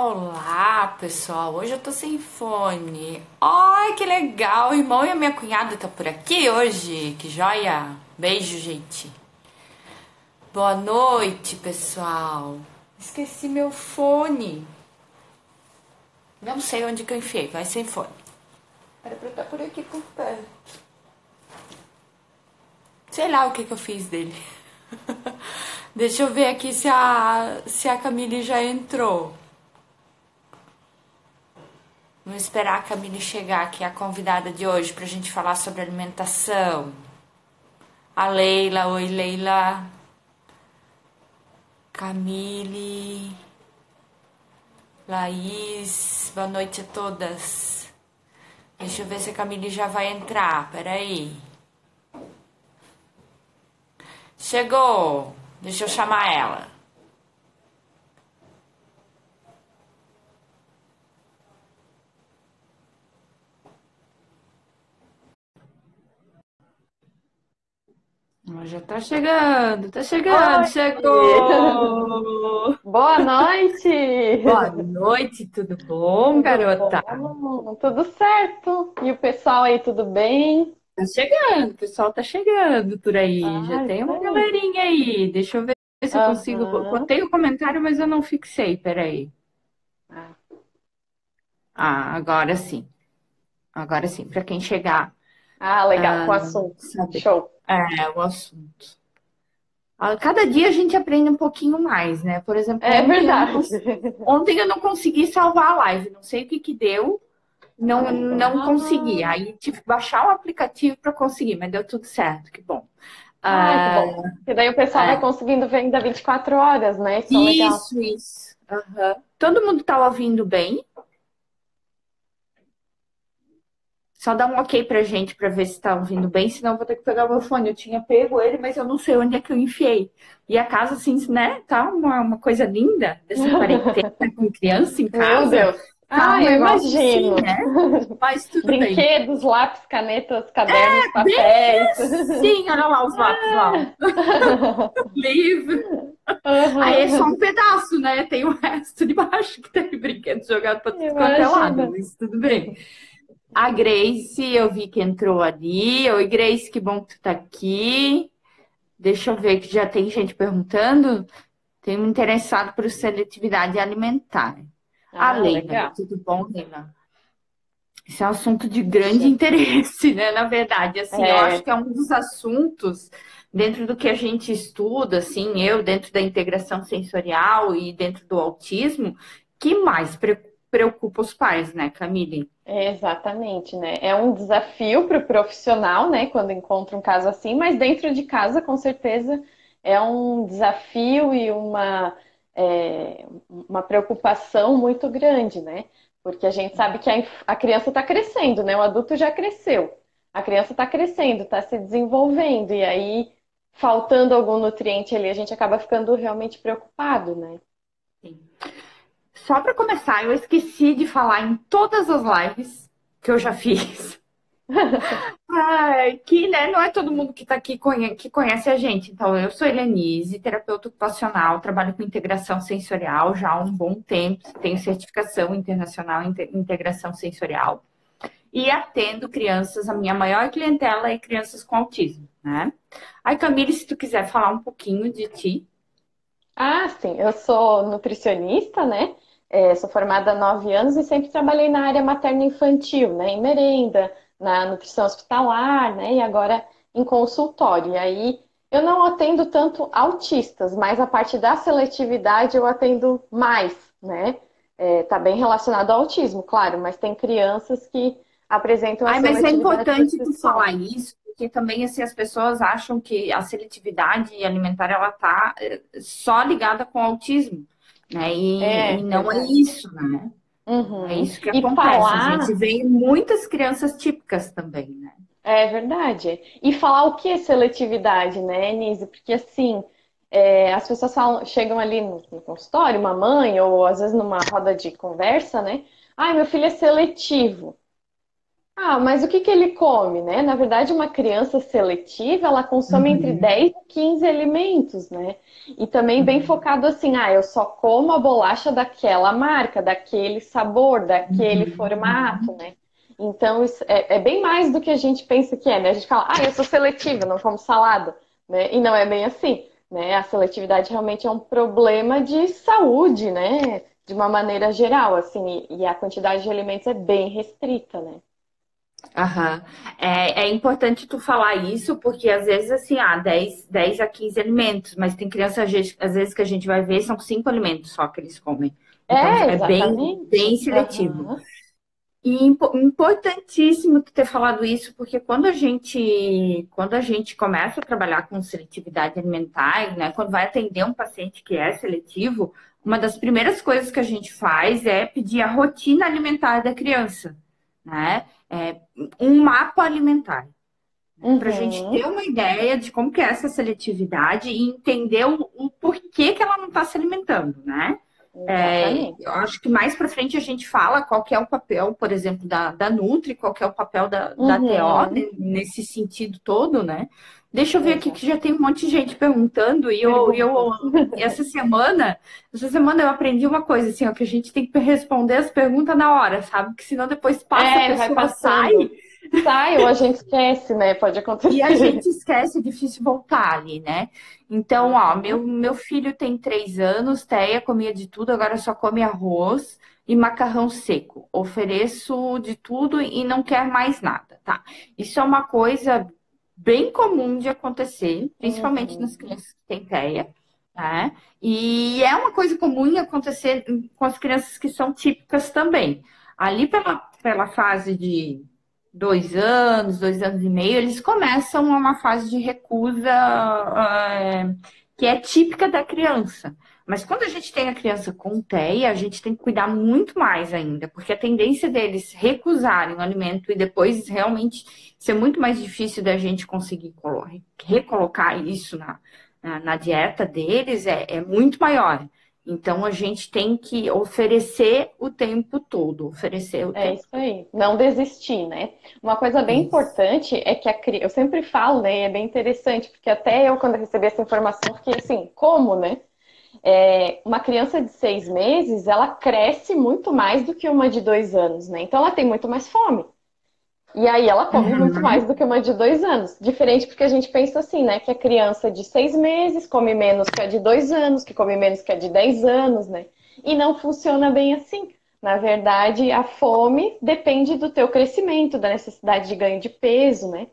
Olá, pessoal. Hoje eu tô sem fone. Ai, que legal. O irmão e a minha cunhada estão por aqui hoje. Que joia. Beijo, gente. Boa noite, pessoal. Esqueci meu fone. Não sei onde que eu enfiei. Vai sem fone. Era pra eu estar por aqui por perto. Sei lá o que que eu fiz dele. Deixa eu ver aqui se a Camille já entrou. Vamos esperar a Camille chegar, que é a convidada de hoje, pra gente falar sobre alimentação. A Leila, oi Leila. Camille, Laís, boa noite a todas. Deixa eu ver se a Camille já vai entrar, peraí. Chegou, deixa eu chamar ela. Ela já tá chegando, Oi, chegou! boa noite. Boa noite, tudo bom, Tudo garota? bom? Tudo certo? E o pessoal aí, tudo bem? Tá chegando, o pessoal tá chegando por aí. Já Ah, tem isso uma aí. galerinha aí. Deixa eu ver se eu consigo. Aham. Botei o comentário, mas eu não fixei. Peraí. Ah, Ah, agora sim. Agora sim. Para quem chegar, legal, com o assunto. saber. Show. É o assunto. Cada dia a gente aprende um pouquinho mais, né? Por exemplo, É verdade. ontem eu não consegui salvar a live. Não sei o que que deu. Não consegui. Ah, Aí tive que baixar o aplicativo para conseguir, mas deu tudo certo. Que bom. que Ah, bom. E daí o pessoal vai é. conseguindo ver ainda 24 horas, né? Isso é legal. Isso, isso. Aham. Todo mundo tá ouvindo bem? Só dá um ok pra gente pra ver se tá ouvindo bem, senão eu vou ter que pegar o meu fone. Eu tinha pego ele, mas eu não sei onde é que eu enfiei. E a casa, assim, né? Tá uma coisa linda dessa quarentena com criança em Meu casa. Deus. Tá um Eu negócio assim, imagino. né? Mas tudo bem. Brinquedos, lápis, canetas, cadernos, Bem papéis. assim, olha lá os lápis lá. Livro. Aí é só Aham. um pedaço, né? Tem o resto de baixo que tem brinquedo jogado pra tudo quanto é Imagina. lado, mas tudo bem. A Grace, eu vi que entrou ali. Oi, Grace, que bom que tu tá aqui. Deixa eu ver que já tem gente perguntando. Tem um interessado por seletividade alimentar. A Leila, Legal. tudo bom, Leila? Esse é um assunto de grande Puxa. interesse, né? Na verdade, assim, eu acho É, que é um dos assuntos dentro do que a gente estuda, assim, eu dentro da integração sensorial e dentro do autismo, que mais preocupa os pais, né, Camille? exatamente, né? É um desafio para o profissional, né? Quando encontra um caso assim, mas dentro de casa, com certeza, é um desafio e uma preocupação muito grande, né? Porque a gente sabe que a criança está crescendo, né? O adulto já cresceu. A criança está crescendo, está se desenvolvendo, e aí, faltando algum nutriente ali, a gente acaba ficando realmente preocupado, né? Sim. Só para começar, eu esqueci de falar em todas as lives que eu já fiz. Que né, não é todo mundo que está aqui que conhece a gente. Então, eu sou Helenise, terapeuta ocupacional, trabalho com integração sensorial já há um bom tempo, tenho certificação internacional em integração sensorial e atendo crianças, a minha maior clientela é crianças com autismo, né? Aí, Camille, se tu quiser falar um pouquinho de ti. Ah, sim, eu sou nutricionista, né? Sou formada há 9 anos e sempre trabalhei na área materno-infantil, né? Em merenda, na nutrição hospitalar, né? E agora em consultório. E aí eu não atendo tanto autistas, mas a parte da seletividade eu atendo mais, né? Tá bem relacionado ao autismo, claro, mas tem crianças que apresentam a Ai, mas é seletividade por importante si tu só. falar isso, porque também assim, as pessoas acham que a seletividade alimentar ela tá só ligada com o autismo, né? E É, não é verdade. isso, né? Não é Uhum. isso que E acontece. A gente falar. vê muitas crianças típicas também, né? É verdade. E falar o que é seletividade, né, Nise? Porque assim, as pessoas chegam ali no consultório, uma mãe, ou às vezes numa roda de conversa, né? Ai, meu filho é seletivo. Ah, mas o que que ele come, né? Na verdade, uma criança seletiva, ela consome entre Uhum, 10 e 15 alimentos, né? E também bem uhum, focado assim, ah, eu só como a bolacha daquela marca, daquele sabor, daquele uhum, formato, uhum. né? Então, isso é bem mais do que a gente pensa que é, né? A gente fala, ah, eu sou seletiva, não como salada, né? E não é bem assim, né? A seletividade realmente é um problema de saúde, né? De uma maneira geral, assim, e a quantidade de alimentos é bem restrita, né? Aham. É importante tu falar isso, porque às vezes, assim, 10 a 15 alimentos, mas tem criança, às vezes, que a gente vai ver, são 5 alimentos só que eles comem. Então, É, é bem exatamente. seletivo. Aham. E importantíssimo tu ter falado isso, porque quando a gente começa a trabalhar com seletividade alimentar, né, quando vai atender um paciente que é seletivo, uma das primeiras coisas que a gente faz é pedir a rotina alimentar da criança, né? Um mapa alimentar, né? Para a gente ter Uhum. uma ideia de como que é essa seletividade e entender o porquê que ela não está se alimentando, né? Exatamente. Eu acho que mais para frente a gente fala qual que é o papel, por exemplo, da Nutri, qual que é o papel da TO Uhum. nesse sentido todo, né? Deixa eu ver aqui que Exato. já tem um monte de gente perguntando Perguntas. essa semana eu aprendi uma coisa assim, ó, que a gente tem que responder as perguntas na hora, sabe? Porque senão depois passa, a É, vai pessoa sai passando. Sai ou a gente esquece, né? Pode e a acontecer. gente esquece, é difícil voltar ali, né? Então, ó, Uhum. meu filho tem 3 anos, Teia comia de tudo, agora só come arroz e macarrão seco. Ofereço de tudo e não quer mais nada, tá? Isso é uma coisa bem comum de acontecer, principalmente nas Uhum. crianças que têm Teia, né? E é uma coisa comum em acontecer com as crianças que são típicas também. Ali pela fase de 2 anos e meio, eles começam uma fase de recusa, que é típica da criança. Mas quando a gente tem a criança com TEA, a gente tem que cuidar muito mais ainda, porque a tendência deles recusarem o alimento e depois realmente ser muito mais difícil da gente conseguir recolocar isso na dieta deles é muito maior. Então a gente tem que oferecer o tempo todo, oferecer o É tempo isso todo. aí. Não desistir, né? Uma coisa bem Isso. importante é que eu sempre falo, né? E é bem interessante, porque até eu, quando eu recebi essa informação, fiquei assim, como, né? Uma criança de 6 meses, ela cresce muito mais do que uma de 2 anos, né? Então ela tem muito mais fome. E aí ela come muito mais Uhum. do que uma de 2 anos. Diferente porque a gente pensa assim, né? Que a criança de 6 meses come menos que a de 2 anos, que come menos que a de 10 anos, né? E não funciona bem assim. Na verdade, a fome depende do teu crescimento, da necessidade de ganho de peso, né?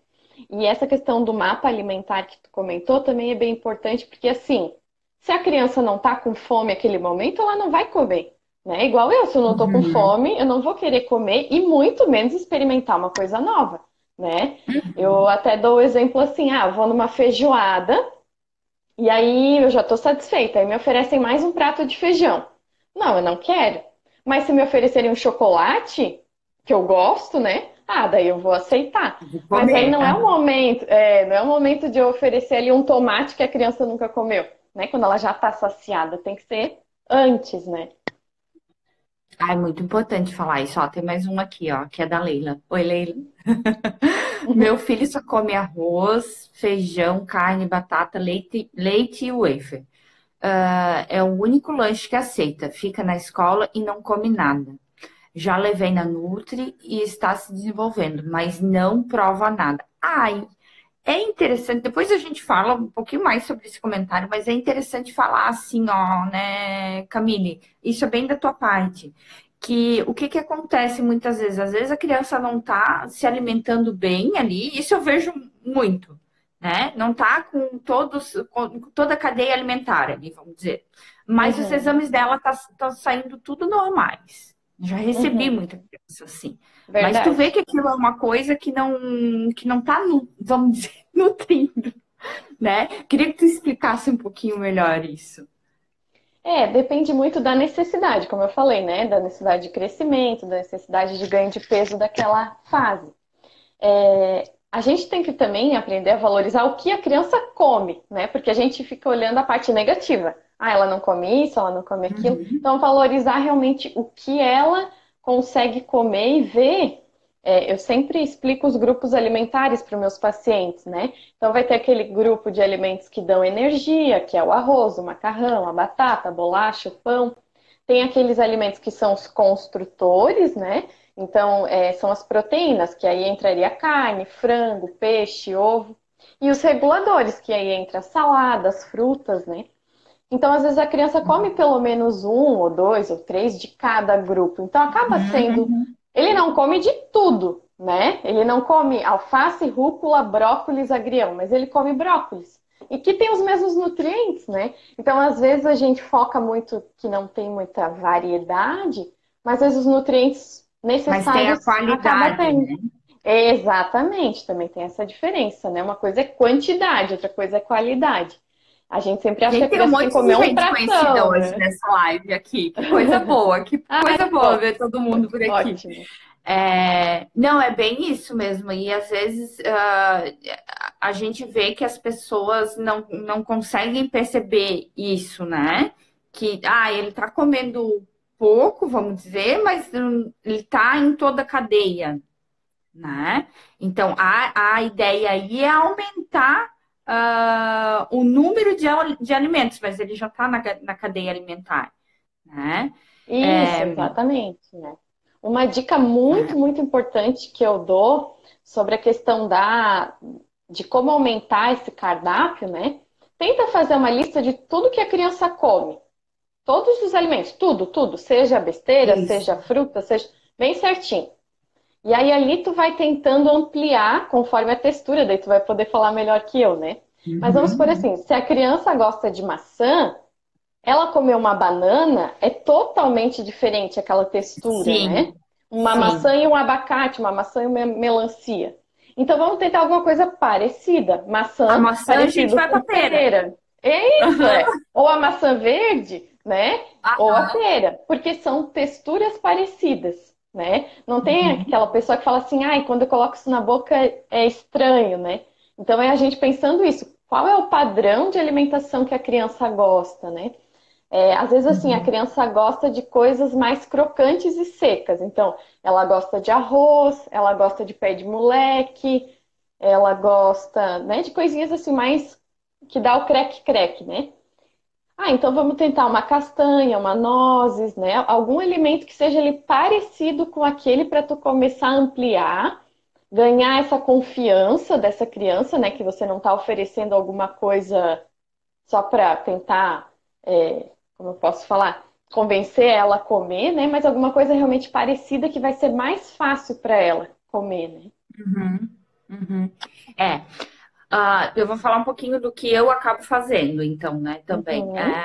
E essa questão do mapa alimentar que tu comentou também é bem importante, porque assim, se a criança não tá com fome naquele momento, ela não vai comer. Né? Igual eu, se eu não tô com Uhum. fome, eu não vou querer comer e muito menos experimentar uma coisa nova, né? Eu até dou o exemplo assim, ah, eu vou numa feijoada e aí eu já tô satisfeita, aí me oferecem mais um prato de feijão. Não, eu não quero. Mas se me oferecerem um chocolate, que eu gosto, né? Ah, daí eu vou aceitar. De Mas aí comer. não é o momento, não é o momento de eu oferecer ali um tomate que a criança nunca comeu, né? Quando ela já tá saciada, tem que ser antes, né? Ah, é muito importante falar isso. Ó, tem mais um aqui, ó, que é da Leila. Oi, Leila. Meu filho só come arroz, feijão, carne, batata, leite e wafer. É o único lanche que aceita. Fica na escola e não come nada. Já levei na Nutri e está se desenvolvendo, mas não prova nada. Ai, é interessante. Depois a gente fala um pouquinho mais sobre esse comentário, mas é interessante falar assim, ó, né, Camille? Isso é bem da tua parte. Que o que acontece muitas vezes? Às vezes a criança não tá se alimentando bem ali, isso eu vejo muito, né? Não tá com toda a cadeia alimentar ali, vamos dizer. Mas os Uhum, exames dela tá saindo tudo normais. Já recebi uhum. muita criança assim. Mas tu vê Verdade. que aquilo é uma coisa que não tá, vamos dizer, nutrindo, né? Queria que tu explicasse um pouquinho melhor isso. Depende muito da necessidade, como eu falei, né? Da necessidade de crescimento, da necessidade de ganho de peso daquela fase. A gente tem que também aprender a valorizar o que a criança come, né? Porque a gente fica olhando a parte negativa. Ah, ela não come isso, ela não come aquilo. Uhum. Então, valorizar realmente o que ela consegue comer e ver. eu sempre explico os grupos alimentares para os meus pacientes, né? Então vai ter aquele grupo de alimentos que dão energia, que é o arroz, o macarrão, a batata, a bolacha, o pão. Tem aqueles alimentos que são os construtores, né? Então, são as proteínas, que aí entraria carne, frango, peixe, ovo. E os reguladores, que aí entra saladas, frutas, né? Então, às vezes, a criança come pelo menos um, ou dois, ou três de cada grupo. Então, acaba sendo. Uhum. Ele não come de tudo, né? Ele não come alface, rúcula, brócolis, agrião, mas ele come brócolis. E que tem os mesmos nutrientes, né? Então, às vezes, a gente foca muito que não tem muita variedade, mas às vezes os nutrientes Mas tem a necessários acaba qualidade, tendo. né? Exatamente, também tem essa diferença, né? Uma coisa é quantidade, outra coisa é qualidade. A gente sempre acha que a Gente, tem um criança tem que monte de comer um gente conhecida pratão, hoje né? nessa live aqui. Que coisa boa, que Ai, coisa boa ver todo mundo por aqui. ótimo. Não, é bem isso mesmo. E às vezes a gente vê que as pessoas não conseguem perceber isso, né? Que ele tá comendo pouco, vamos dizer, mas ele tá em toda a cadeia, né? Então a ideia aí é aumentar o número de alimentos, mas ele já está na cadeia alimentar, né? Isso, exatamente, né? Uma dica muito, muito importante que eu dou sobre a questão de como aumentar esse cardápio, né? Tenta fazer uma lista de tudo que a criança come. Todos os alimentos, tudo, tudo. Seja besteira, Isso. seja fruta, seja bem certinho. E aí ali tu vai tentando ampliar conforme a textura, daí tu vai poder falar melhor que eu, né? Mas vamos por Uhum. assim, se a criança gosta de maçã, ela comer uma banana é totalmente diferente aquela textura, né? Sim, Uma sim. maçã e um abacate, uma maçã e uma melancia. Então vamos tentar alguma coisa parecida. A Maçã maçã a gente parecido vai com pra pera. pera. É isso, é. Aham. Ou a maçã verde, né? Ou a Aham. pera, porque são texturas parecidas, né? Não tem Uhum. aquela pessoa que fala assim, ai, quando eu coloco isso na boca é estranho, né? Então é a gente pensando isso. Qual é o padrão de alimentação que a criança gosta, né? Às vezes, assim, a Uhum. criança gosta de coisas mais crocantes e secas. Então, ela gosta de arroz, ela gosta de pé de moleque, ela gosta, né, de coisinhas assim mais que dá o creque-creque, né? Ah, então vamos tentar uma castanha, uma nozes, né? Algum alimento que seja ali parecido com aquele para tu começar a ampliar, ganhar essa confiança dessa criança, né? Que você não está oferecendo alguma coisa só para tentar, como eu posso falar, convencer ela a comer, né? Mas alguma coisa realmente parecida que vai ser mais fácil para ela comer, né? Uhum. Uhum. É. Eu vou falar um pouquinho do que eu acabo fazendo, então, né, também. Uhum.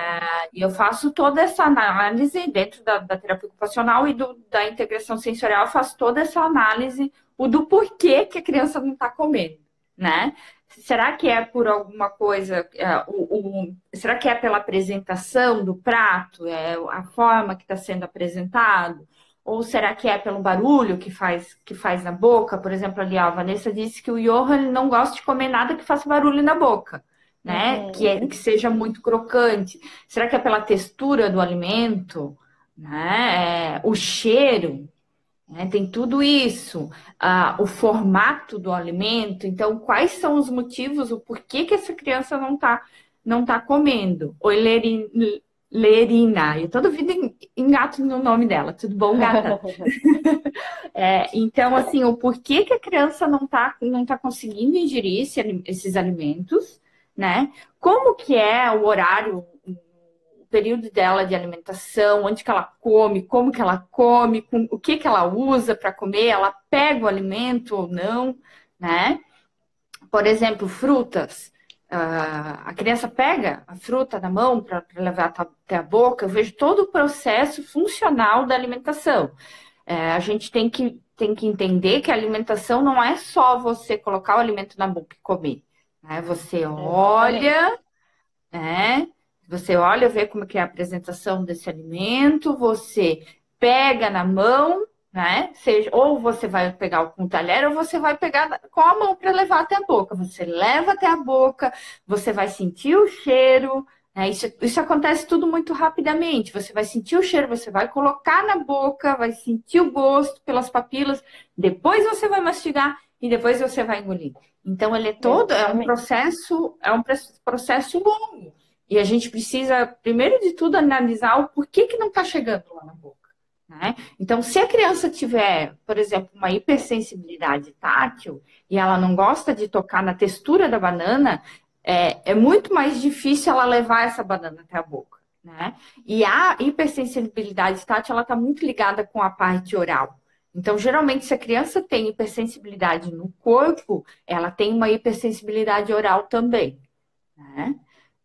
E eu faço toda essa análise dentro da terapia ocupacional e da integração sensorial, eu faço toda essa análise, o do porquê que a criança não está comendo, né? Será que é por alguma coisa, será que é pela apresentação do prato, é a forma que está sendo apresentado? Ou será que é pelo barulho que faz na boca? Por exemplo, ali a Vanessa disse que o Johan ele não gosta de comer nada que faça barulho na boca, né? Que Uhum. seja muito crocante. Será que é pela textura do alimento, né? O cheiro, né? Tem tudo isso. O formato do alimento. Então, quais são os motivos, o porquê que essa criança não tá comendo? Lerina, eu toda vida engato no nome dela. Tudo bom, gata? Então, assim, o porquê que a criança não tá conseguindo ingerir esses alimentos, né? Como que é o horário, o período dela de alimentação, onde que ela come, como que ela come, o que que ela usa para comer, ela pega o alimento ou não, né? Por exemplo, frutas. A criança pega a fruta na mão para levar até a boca. Eu vejo todo o processo funcional da alimentação. A gente tem que entender que a alimentação não é só você colocar o alimento na boca e comer, né? Você Exatamente. olha, né? Você olha, vê como que é a apresentação desse alimento, você pega na mão, né? Seja, ou você vai pegar com o talher, ou você vai pegar com a mão para levar até a boca. Você leva até a boca, você vai sentir o cheiro, né? Isso acontece tudo muito rapidamente. Você vai sentir o cheiro, você vai colocar na boca, vai sentir o gosto pelas papilas, depois você vai mastigar e depois você vai engolir. Então, ele é todo, Exatamente. é um processo longo. E a gente precisa, primeiro de tudo, analisar o porquê que não está chegando lá na boca, né? Então, se a criança tiver, por exemplo, uma hipersensibilidade tátil e ela não gosta de tocar na textura da banana, é muito mais difícil ela levar essa banana até a boca, né? E a hipersensibilidade tátil, ela está muito ligada com a parte oral. Então, geralmente, se a criança tem hipersensibilidade no corpo, ela tem uma hipersensibilidade oral também, né?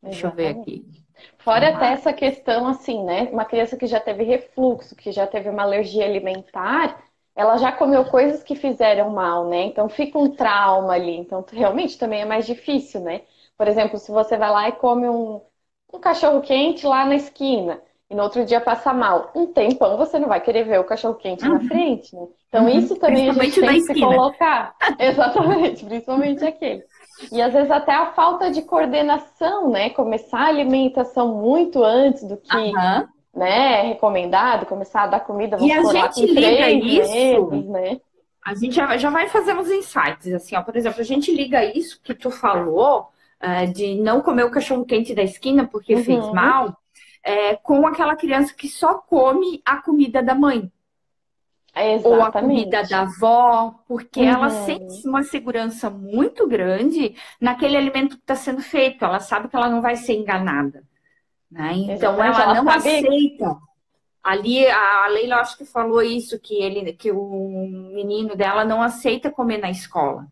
Deixa eu ver Exatamente. aqui. Que Fora até mais? essa questão, assim, né? Uma criança que já teve refluxo, que já teve uma alergia alimentar, ela já comeu coisas que fizeram mal, né? Então fica um trauma ali. Então realmente também é mais difícil, né? Por exemplo, se você vai lá e come um cachorro quente lá na esquina e no outro dia passa mal, um tempão você não vai querer ver o cachorro quente na Uhum, frente, né? Então uhum. isso também a gente Principalmente o da tem que se esquina. colocar. Exatamente, principalmente aquele. E às vezes até a falta de coordenação, né? Começar a alimentação muito antes do que, Aham. né, é recomendado, começar a dar comida, E vamos a por lá, gente com liga 3 meses, isso, né? a gente já vai fazer uns insights, assim, ó, por exemplo, a gente liga isso que tu falou, de não comer o cachorro-quente da esquina porque fez Uhum, mal, com aquela criança que só come a comida da mãe ou a comida da exatamente. avó, porque ela Uhum. sente uma segurança muito grande naquele alimento que está sendo feito, ela sabe que ela não vai ser enganada, né? Então Exatamente. ela Ela não sabe. aceita. Ali a Leila acho que falou isso, que o menino dela não aceita comer na escola.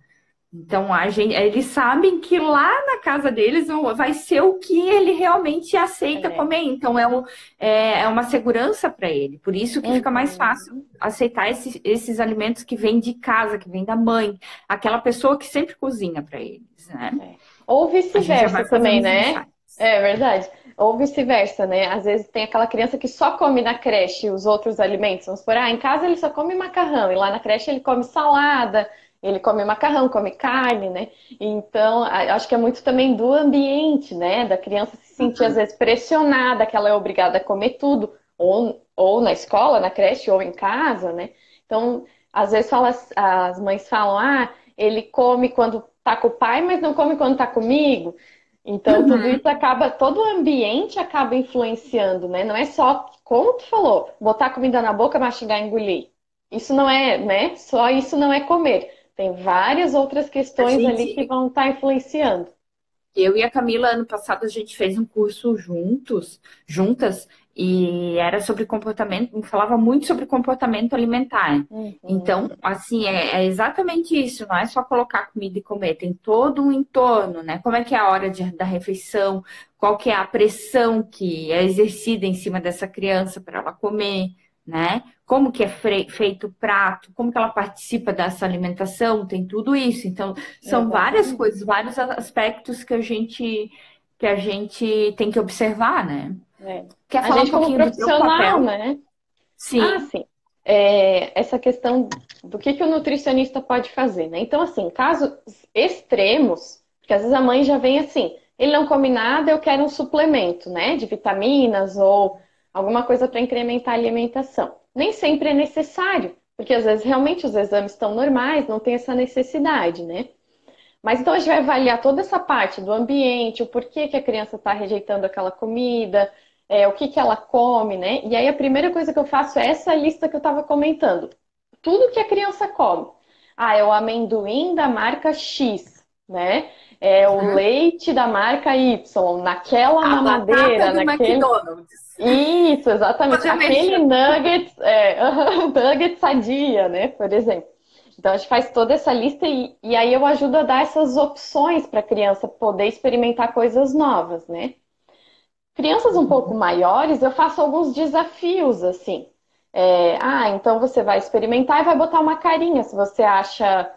Então eles sabem que lá na casa deles vai ser o que ele realmente aceita É. comer. Então é uma segurança para ele. Por isso que fica mais fácil Uhum. aceitar esses alimentos que vêm de casa, que vêm da mãe, aquela pessoa que sempre cozinha para eles, né? É. Ou A gente já vice-versa vai fazer também, uns né? insights. É verdade. Ou vice-versa, né? Às vezes tem aquela criança que só come na creche os outros alimentos. Vamos supor, em casa ele só come macarrão, e lá na creche ele come salada, ele come macarrão, come carne, né? Então, acho que é muito também do ambiente, né? Da criança se sentir, às vezes, pressionada, que ela é obrigada a comer tudo, ou na escola, na creche, ou em casa, né? Então, às vezes as mães falam, ele come quando tá com o pai, mas não come quando tá comigo. Então, tudo isso acaba, todo o ambiente acaba influenciando, né? Não é só, como tu falou, botar comida na boca, mastigar e engolir. Isso não é, né? Só isso não é comer. Tem várias outras A questões ali que gente, vão estar influenciando. Eu e a Camila, ano passado, a gente fez um curso juntas, e era sobre comportamento, falava muito sobre comportamento alimentar. Então, Uhum, assim, é exatamente isso, não é só colocar comida e comer, tem todo um entorno, né? Como é que é a hora da refeição, qual que é a pressão que é exercida em cima dessa criança para ela comer, né? Como que é feito o prato, como que ela participa dessa alimentação, tem tudo isso. Então, são várias exatamente. coisas, vários aspectos que a gente tem que observar, né? É. Quer A falar um gente, como pouquinho do teu profissional, papel? né? Sim. Sim. Essa questão do que o nutricionista pode fazer, né? Então, assim, casos extremos, porque às vezes a mãe já vem assim, ele não come nada, eu quero um suplemento, né? De vitaminas ou alguma coisa para incrementar a alimentação. Nem sempre é necessário, porque às vezes realmente os exames estão normais, não tem essa necessidade, né? Mas então a gente vai avaliar toda essa parte do ambiente, o porquê que a criança está rejeitando aquela comida, o que que ela come, né? E aí a primeira coisa que eu faço é essa lista que eu estava comentando. Tudo que a criança come. É o amendoim da marca X, né? É o Uhum. leite da marca Y, naquela A batata mamadeira, do naquele. McDonald's. Isso, exatamente. Fazer o Aquele merchan. nuggets, nuggets sadia, né? Por exemplo. Então a gente faz toda essa lista e aí eu ajudo a dar essas opções para a criança poder experimentar coisas novas, né? Crianças um pouco maiores, eu faço alguns desafios assim. Então você vai experimentar e vai botar uma carinha. Se você acha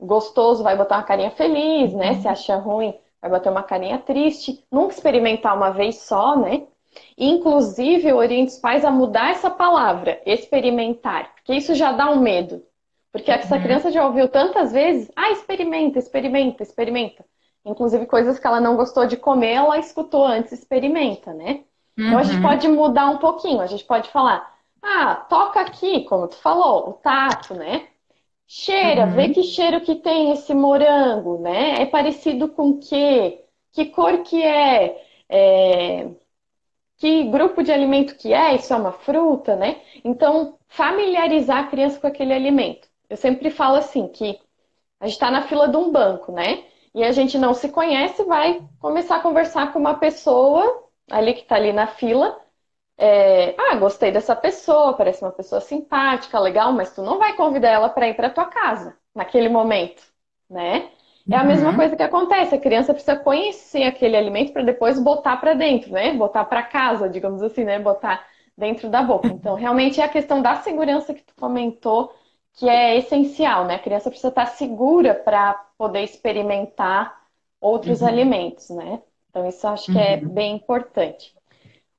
gostoso, vai botar uma carinha feliz, né? Se acha ruim, vai botar uma carinha triste. Nunca experimentar uma vez só, né? Inclusive, eu oriento os pais a mudar essa palavra, experimentar, porque isso já dá um medo. Porque essa Uhum. criança já ouviu tantas vezes, experimenta, experimenta, experimenta. Inclusive, coisas que ela não gostou de comer, ela escutou antes, experimenta, né? Então, a gente Uhum. pode mudar um pouquinho. A gente pode falar, toca aqui, como tu falou, o tato, né? Cheira, vê que Uhum. cheiro que tem esse morango, né? É parecido com o quê? Que cor que é? Que grupo de alimento que é? Isso é uma fruta, né? Então, familiarizar a criança com aquele alimento. Eu sempre falo assim, que a gente está na fila de um banco, né? E a gente não se conhece, vai começar a conversar com uma pessoa ali que está ali na fila. Gostei dessa pessoa, parece uma pessoa simpática, legal, mas tu não vai convidar ela para ir para tua casa naquele momento, né? É a mesma Uhum. coisa que acontece, a criança precisa conhecer aquele alimento para depois botar para dentro, né? Botar para casa, digamos assim, né? Botar dentro da boca. Então, realmente é a questão da segurança que tu comentou que é essencial, né? A criança precisa estar segura para poder experimentar outros Uhum. alimentos, né? Então, isso eu acho que é Uhum. bem importante.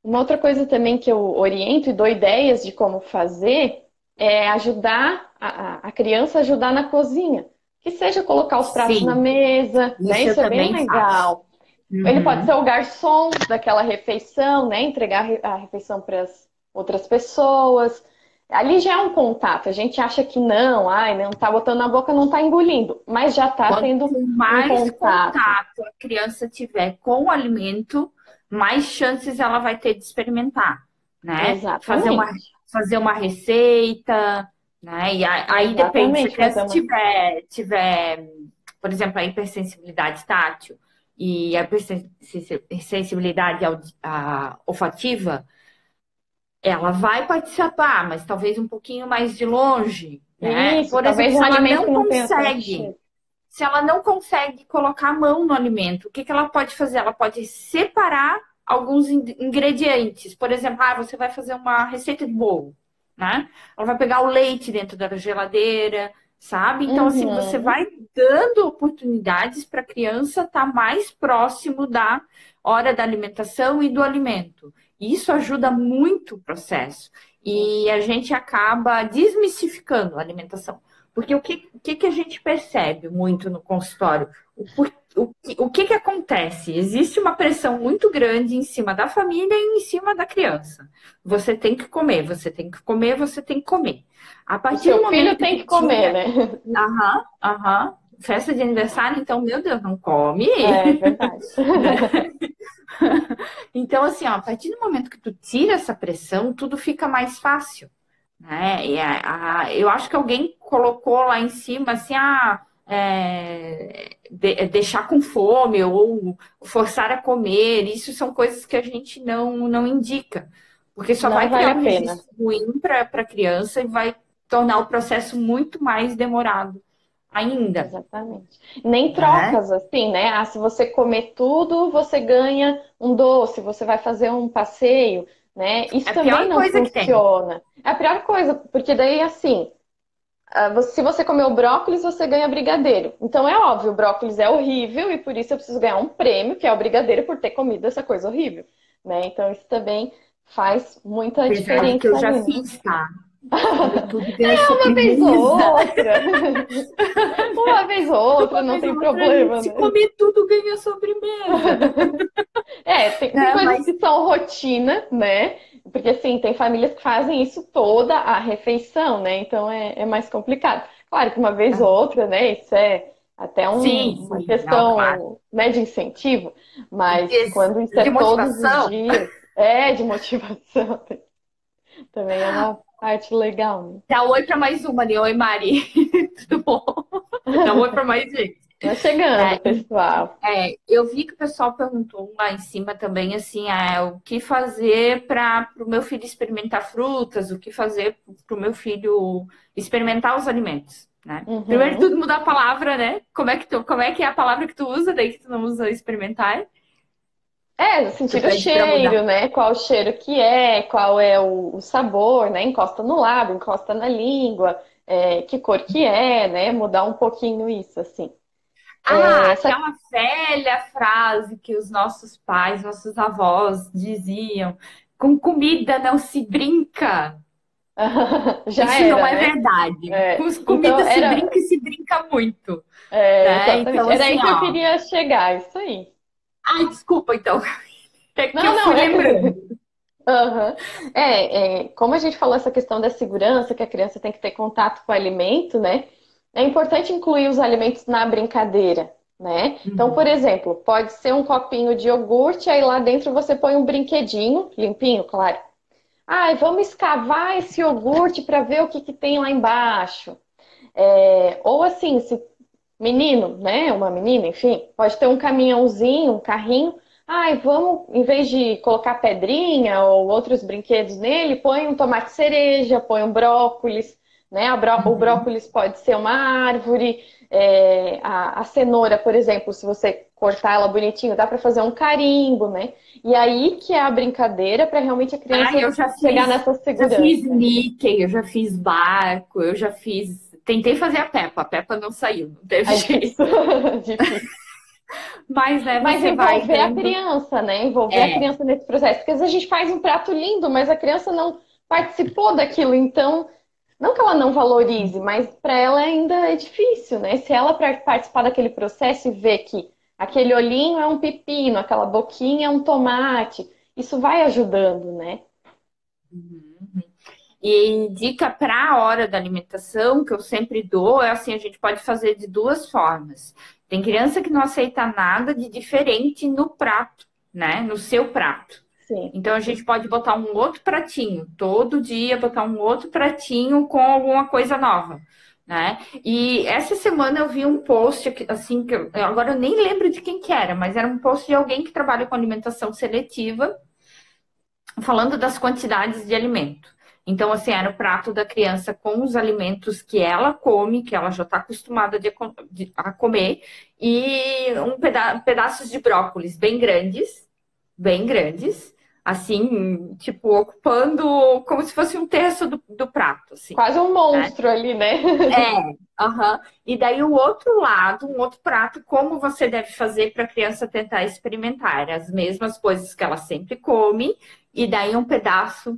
Uma outra coisa também que eu oriento e dou ideias de como fazer é ajudar a criança a ajudar na cozinha. Que seja colocar os pratos na Sim, mesa, né? isso eu Isso é bem também faço. legal. Ele pode ser Uhum. o garçom daquela refeição, né? Entregar a refeição para as outras pessoas. Ali já é um contato. A gente acha que não, ai, não tá botando na boca, não tá engolindo, mas já tá Quanto tendo um mais contato. contato a criança tiver com o alimento, mais chances ela vai ter de experimentar, né? Exatamente. Fazer uma receita, né? E aí depende, se a Exatamente, fazer criança uma. tiver, por exemplo, a hipersensibilidade tátil e a hipersensibilidade olfativa, ela vai participar, mas talvez um pouquinho mais de longe, né? Isso, Por exemplo, talvez um alimento que não tenha tanto cheiro. se ela não consegue colocar a mão no alimento, o que que ela pode fazer? Ela pode separar alguns ingredientes. Por exemplo, você vai fazer uma receita de bolo, né? Ela vai pegar o leite dentro da geladeira, sabe? Então, assim, você Uhum, vai dando oportunidades para a criança estar mais próximo da hora da alimentação e do alimento. Isso ajuda muito o processo. E a gente acaba desmistificando a alimentação. Porque o que a gente percebe muito no consultório? O que acontece? Existe uma pressão muito grande em cima da família e em cima da criança. Você tem que comer, você tem que comer, você tem que comer. A o partir do seu momento filho que tem tu que comer, tira, né? aham, aham, festa de aniversário, então, meu Deus, não come. É verdade. Então, assim, ó, a partir do momento que tu tira essa pressão, tudo fica mais fácil, né? Eu acho que alguém colocou lá em cima, assim, deixar com fome ou forçar a comer. Isso são coisas que a gente não indica, porque só Não vai vale criar a um pena. registro ruim para a criança e vai tornar o processo muito mais demorado ainda, Exatamente. Nem né? trocas assim, né? Se você comer tudo, você ganha um doce, você vai fazer um passeio, né? É Isso a também pior não coisa que tem. funciona. É a pior coisa, porque daí assim, se você comer o brócolis, você ganha brigadeiro. Então é óbvio, o brócolis é horrível e por isso eu preciso ganhar um prêmio, que é o brigadeiro, por ter comido essa coisa horrível, né? Então isso também faz muita Apesar de que eu diferença já ali, né? fiz, tá? Comer tudo ganha Uma vez ou sobremesa. outra, uma vez ou outra, Uma não vez tem ou outra, problema, se né? comer tudo ganha sobremesa. Tem Né? coisas Mas que são rotina, né? Porque assim, tem famílias que fazem isso toda a refeição, né? Então é mais complicado. Claro que uma vez ou outra, né? Isso é até sim, uma sim, não, claro. questão, né, de incentivo, mas quando isso é De todos os motivação, dias, é de motivação, também é uma parte legal, né? dá oi para mais uma ali. Oi, Mari. Tudo bom? Dá oi para mais gente. Vai chegando, É, pessoal. eu vi que o pessoal perguntou lá em cima também, assim, o que fazer para o meu filho experimentar frutas, o que fazer para o meu filho experimentar os alimentos, né? Primeiro de Uhum. tudo, mudar a palavra, né? Como é que é a palavra que tu usa, daí que tu não usa experimentar? Tu Sentir o pede para mudar. cheiro, né? Qual o cheiro que é, qual é o sabor, né? Encosta no lábio, encosta na língua, que cor que é, né? Mudar um pouquinho isso, assim. Essa Aquela velha frase que os nossos pais, nossos avós diziam: com comida não se brinca. Já Isso não era, é né? verdade. É, Com então comida se era, brinca e se brinca muito, né? exatamente, Então, era assim, aí que eu ó. queria chegar, isso aí. Ai, desculpa, então. É que Não, eu não, fui é. lembrando. Aham. Como a gente falou essa questão da segurança, que a criança tem que ter contato com o alimento, né? É importante incluir os alimentos na brincadeira, né? Então, por Uhum. exemplo, pode ser um copinho de iogurte, aí lá dentro você põe um brinquedinho, limpinho, claro. Ai, vamos escavar esse iogurte para ver o que que tem lá embaixo. Ou assim, se menino, né? Uma menina, enfim, pode ter um caminhãozinho, um carrinho. Ai, vamos, em vez de colocar pedrinha ou outros brinquedos nele, põe um tomate cereja, põe um brócolis, né? O Uhum. brócolis pode ser uma árvore, a cenoura, por exemplo, se você cortar ela bonitinho, dá para fazer um carimbo, né? E aí que é a brincadeira para realmente a Ai, criança chegar nessa já fiz segurança. Mickey, eu já fiz barco, eu já fiz. Tentei fazer a Peppa não saiu, não teve É difícil, jeito. difícil. Mas, né, Mas você vai envolver a vendo. criança, né? Envolver a É. criança nesse processo. Porque às vezes a gente faz um prato lindo, mas a criança não participou daquilo. Então, não que ela não valorize, mas para ela ainda é difícil, né? Se ela participar daquele processo e ver que aquele olhinho é um pepino, aquela boquinha é um tomate, isso vai ajudando, né? Uhum. E dica para a hora da alimentação, que eu sempre dou, é assim, a gente pode fazer de duas formas. Tem criança que não aceita nada de diferente no prato, né? No seu prato. Sim. Então a gente pode botar um outro pratinho, todo dia botar um outro pratinho com alguma coisa nova, né? E essa semana eu vi um post assim que agora eu nem lembro de quem que era, mas era um post de alguém que trabalha com alimentação seletiva falando das quantidades de alimento. Então, assim, era o prato da criança com os alimentos que ela come, que ela já está acostumada a comer, e pedaços de brócolis bem grandes, assim, tipo, ocupando como se fosse um terço do prato, assim, Quase um né? monstro ali, né? Aham. E daí o outro lado, um outro prato, como você deve fazer para a criança tentar experimentar as mesmas coisas que ela sempre come, e daí um pedaço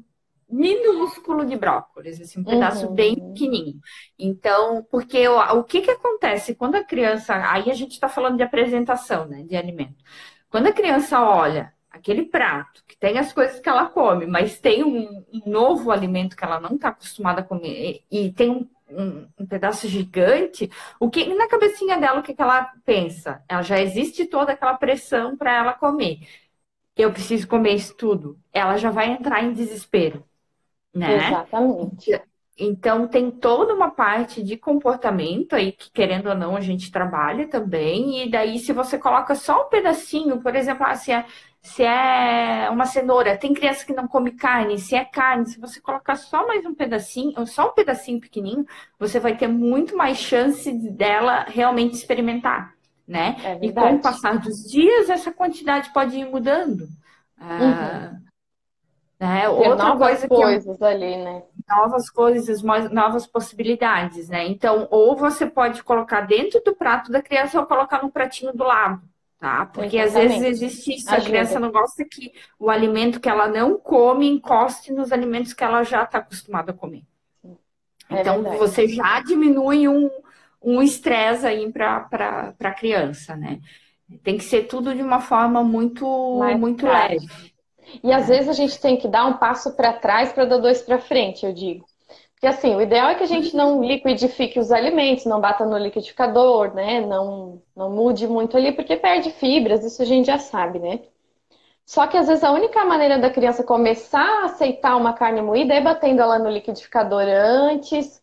minúsculo de brócolis, assim, um pedaço bem Uhum. pequenininho. Então, porque o que que acontece quando a criança, aí a gente está falando de apresentação, né, de alimento. Quando a criança olha aquele prato que tem as coisas que ela come, mas tem um novo alimento que ela não está acostumada a comer e tem um pedaço gigante, o que na cabecinha dela o que, que ela pensa? Ela já existe toda aquela pressão para ela comer. Eu preciso comer isso tudo. Ela já vai entrar em desespero, né? Exatamente. Então tem toda uma parte de comportamento aí que, querendo ou não, a gente trabalha também. E daí, se você coloca só um pedacinho, por exemplo, se é uma cenoura, tem criança que não come carne, se é carne, se você colocar só mais um pedacinho, ou só um pedacinho pequenininho, você vai ter muito mais chance dela realmente experimentar, né? É E com o verdade. passar dos dias, essa quantidade pode ir mudando. Uhum. Ah, né? Ter Outra novas coisa que é coisas ali, né? novas coisas, novas possibilidades, né? Então, ou você pode colocar dentro do prato da criança ou colocar no pratinho do lado, tá? Porque às vezes Exatamente. existe isso, a criança Ajuda. não gosta que o alimento que ela não come encoste nos alimentos que ela já está acostumada a comer. É Então, verdade. você já diminui um estresse aí para a criança, né? Tem que ser tudo de uma forma Mais muito leve, prático. E às né? vezes a gente tem que dar um passo para trás para dar dois para frente, eu digo. Porque assim, o ideal é que a gente não liquidifique os alimentos, não bata no liquidificador, né? Não mude muito ali, porque perde fibras, isso a gente já sabe, né? Só que às vezes a única maneira da criança começar a aceitar uma carne moída é batendo ela no liquidificador antes,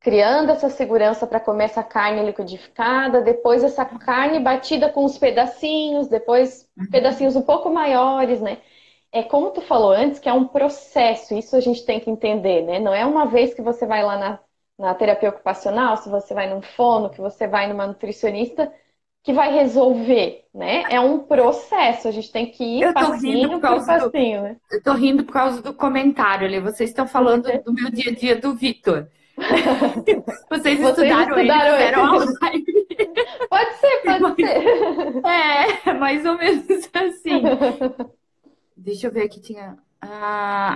criando essa segurança para comer essa carne liquidificada, depois essa carne batida com os pedacinhos, depois pedacinhos um pouco maiores, né? É como tu falou antes, que é um processo, isso a gente tem que entender, né? Não é uma vez que você vai lá na terapia ocupacional, se você vai num fono, que você vai numa nutricionista, que vai resolver, né? É um processo, a gente tem que ir Eu tô rindo por passinho por causa passinho, né? Eu tô rindo por causa do comentário ali. Vocês estão falando Porque do meu dia a dia do Vitor. Vocês vocês estudaram ele, estudaram fizeram a ele. live. Pode ser, pode ser. É, mais ou menos assim. Deixa eu ver aqui, tinha.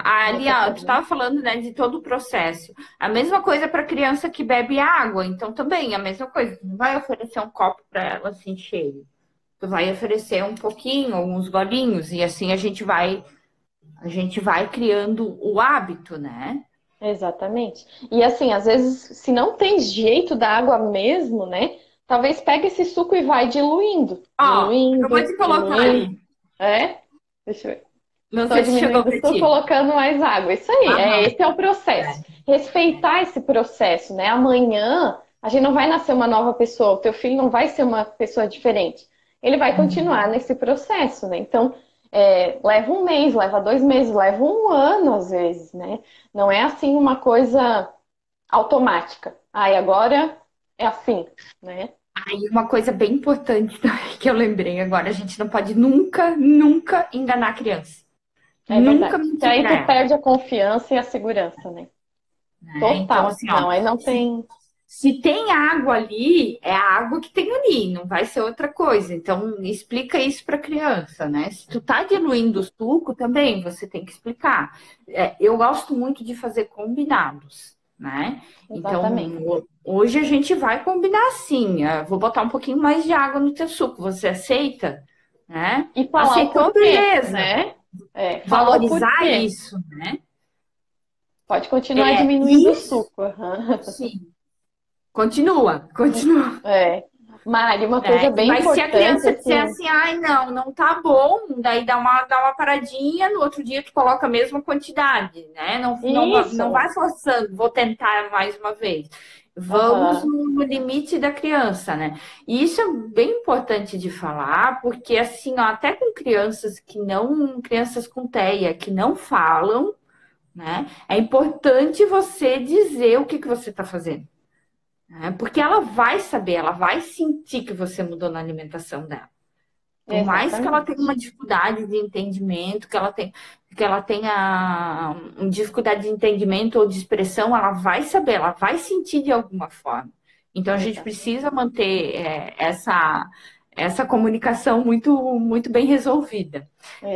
Ali, ó, tu estava falando, né, de todo o processo. A mesma coisa para criança que bebe água. Então, também, a mesma coisa. Tu não vai oferecer um copo para ela assim cheio. Tu vai oferecer um pouquinho, alguns golinhos, e assim a gente vai criando o hábito, né? Exatamente. E assim, às vezes, se não tem jeito da água mesmo, né? Talvez pegue esse suco e vai diluindo, Ó, acabou diluindo, de colocar diluindo. ali. É? Deixa eu ver. Não Só sei se chegou diminuindo, para estou ti. colocando mais água. Isso aí, Aham. esse é o processo. Respeitar esse processo, né? Amanhã a gente não vai nascer uma nova pessoa, o teu filho não vai ser uma pessoa diferente. Ele vai continuar nesse processo, né? Então, leva um mês, leva 2 meses, leva um ano às vezes, né? Não é assim uma coisa automática. Ah, e agora é assim, né? Aí uma coisa bem importante também que eu lembrei agora, a gente não pode nunca, nunca enganar a criança. É Nunca verdade. Que mentir aí para tu ela, perde a confiança e a segurança, né? né? Então, Total. assim, ó, Não, aí não se, tem. se tem água ali, é a água que tem ali, não vai ser outra coisa. Então, explica isso para a criança, né? Se tu tá diluindo o suco, também você tem que explicar. Eu gosto muito de fazer combinados, né? Então, Exatamente. hoje a gente vai combinar assim, vou botar um pouquinho mais de água no teu suco, você aceita? Né? E falar o Aceitou, porquê, beleza. né? Falar o Valorizar porquê. isso, né? Pode continuar diminuindo o Isso, suco. Aham. sim. Continua, continua. É. Mari, uma Né? coisa bem Mas se a importante, criança disser assim. assim, ai, não, não tá bom, daí dá uma paradinha, no outro dia tu coloca a mesma quantidade, né? Não, não, não Isso. vai forçando, vou tentar mais uma vez. Vamos Aham. no limite da criança, né? E isso é bem importante de falar, porque assim, ó, até com crianças crianças com TEA, que não falam, né? É importante você dizer o que você está fazendo. Né? Porque ela vai saber, ela vai sentir que você mudou na alimentação dela. Por mais que ela tenha uma Exatamente. dificuldade de entendimento, que ela tenha uma dificuldade de entendimento ou de expressão, ela vai saber, ela vai sentir de alguma forma. Então a gente Exato. precisa manter essa comunicação muito, muito bem resolvida.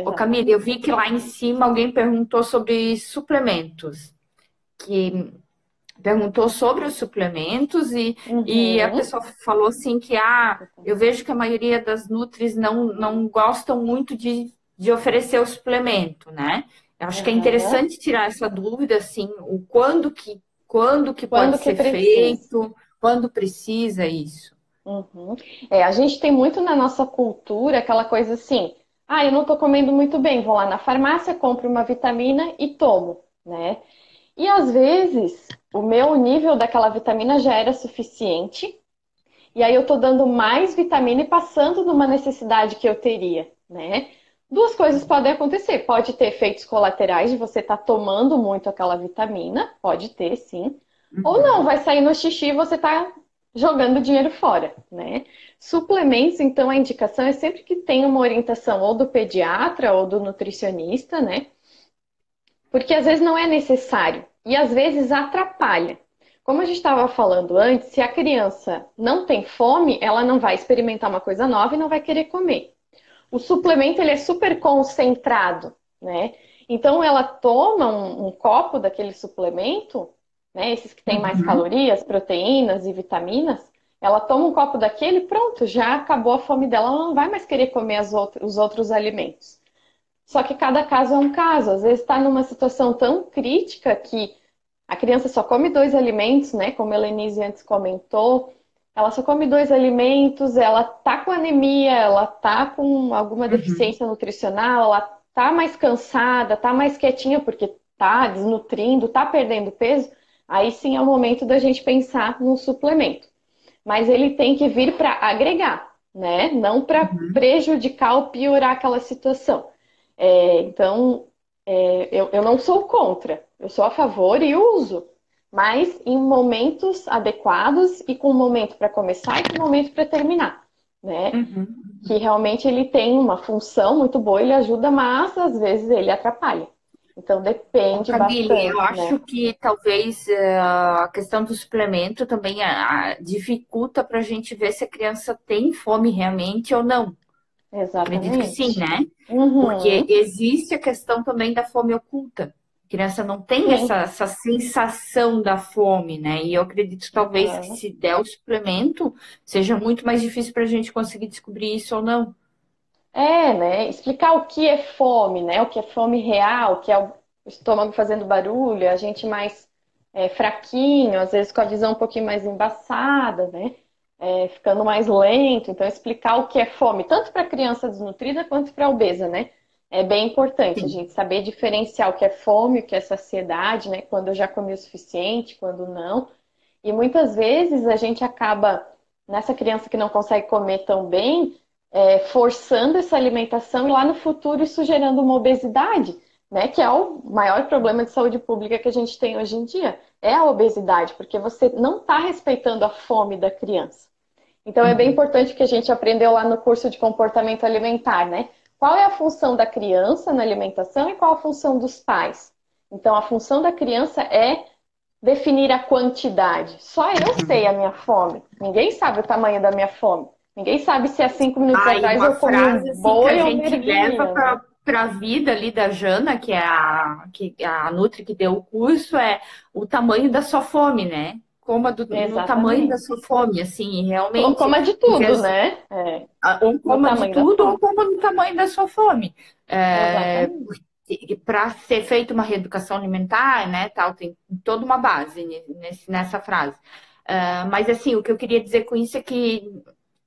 Ô Camila, eu Exatamente. vi que lá em cima alguém perguntou sobre suplementos, que perguntou sobre os suplementos e a Uhum. pessoa falou assim que eu vejo que a maioria das nutris não gostam muito de oferecer o suplemento, né? Eu acho que é Aham. interessante tirar essa dúvida, assim, o quando que pode Quando que ser precisa. feito, quando precisa isso. Uhum. A gente tem muito na nossa cultura aquela coisa assim, eu não tô comendo muito bem, vou lá na farmácia, compro uma vitamina e tomo, né? E às vezes o meu nível daquela vitamina já era suficiente, e aí eu tô dando mais vitamina e passando numa necessidade que eu teria, né? Duas coisas podem acontecer. Pode ter efeitos colaterais de você estar tomando muito aquela vitamina, pode ter, sim. Ou não, vai sair no xixi e você tá jogando dinheiro fora, né? Suplementos, então, a indicação é sempre que tenha uma orientação ou do pediatra ou do nutricionista, né? Porque às vezes não é necessário e às vezes atrapalha. Como a gente estava falando antes, se a criança não tem fome, ela não vai experimentar uma coisa nova e não vai querer comer. O suplemento ele é super concentrado, né? Então ela toma um copo daquele suplemento, né? Esses que têm mais calorias, proteínas e vitaminas, ela toma um copo daquele, pronto, já acabou a fome dela, ela não vai mais querer comer os outros alimentos. Só que cada caso é um caso. Às vezes está numa situação tão crítica que a criança só come dois alimentos, né? Como a Helenise antes comentou, ela só come dois alimentos, ela tá com anemia, ela tá com alguma deficiência nutricional, ela tá mais cansada, tá mais quietinha porque tá desnutrindo, tá perdendo peso. Aí sim é o momento da gente pensar num suplemento. Mas ele tem que vir para agregar, né? Não para prejudicar ou piorar aquela situação. Então, eu não sou contra, eu sou a favor e uso, mas em momentos adequados e com um momento para começar e com um momento para terminar, né? Que realmente ele tem uma função muito boa, ele ajuda, mas às vezes ele atrapalha. Então Ô, depende Camille, eu bastante, acho né? que talvez a questão do suplemento também dificulta para a gente ver se a criança tem fome realmente ou não. Acredito que sim, Exatamente. né? Porque Uhum. existe a questão também da fome oculta. A criança não tem Sim. essa sensação da fome, né? E eu acredito talvez que Uhum. se der o suplemento, seja muito mais difícil para a gente conseguir descobrir isso ou não. É, né? Explicar o que é fome, né? O que é fome real, o que é o estômago fazendo barulho, a gente mais fraquinho, às vezes com a visão um pouquinho mais embaçada, né? Ficando mais lento. Então, explicar o que é fome, tanto para criança desnutrida quanto para obesa, né? É bem importante a Sim. gente saber diferenciar o que é fome, o que é saciedade, né? Quando eu já comi o suficiente, quando não. E muitas vezes a gente acaba, nessa criança que não consegue comer tão bem, forçando essa alimentação e lá no futuro isso gerando uma obesidade, né? Que é o maior problema de saúde pública que a gente tem hoje em dia. É a obesidade, porque você não está respeitando a fome da criança. Então é bem Uhum. importante que a gente aprendeu lá no curso de comportamento alimentar, né? Qual é a função da criança na alimentação e qual a função dos pais? Então a função da criança é definir a quantidade. Só eu sei a minha fome. Ninguém sabe o tamanho da minha fome. Ninguém sabe se há 5 minutos Ah, e atrás uma eu comi um frase assim que a boi ou uma gente leva ervilha, né? para a vida ali da Jana, que é a Nutri que deu o curso, é o tamanho da sua fome, né? No tamanho da Exatamente. sua fome, assim, realmente, Coma de porque tudo, né? É, ou no coma de tamanho da tudo ou fome. coma no tamanho da sua fome. É, Exatamente. para ser feita uma reeducação alimentar, né, tal, tem toda uma base nessa frase. Mas assim, o que eu queria dizer com isso é que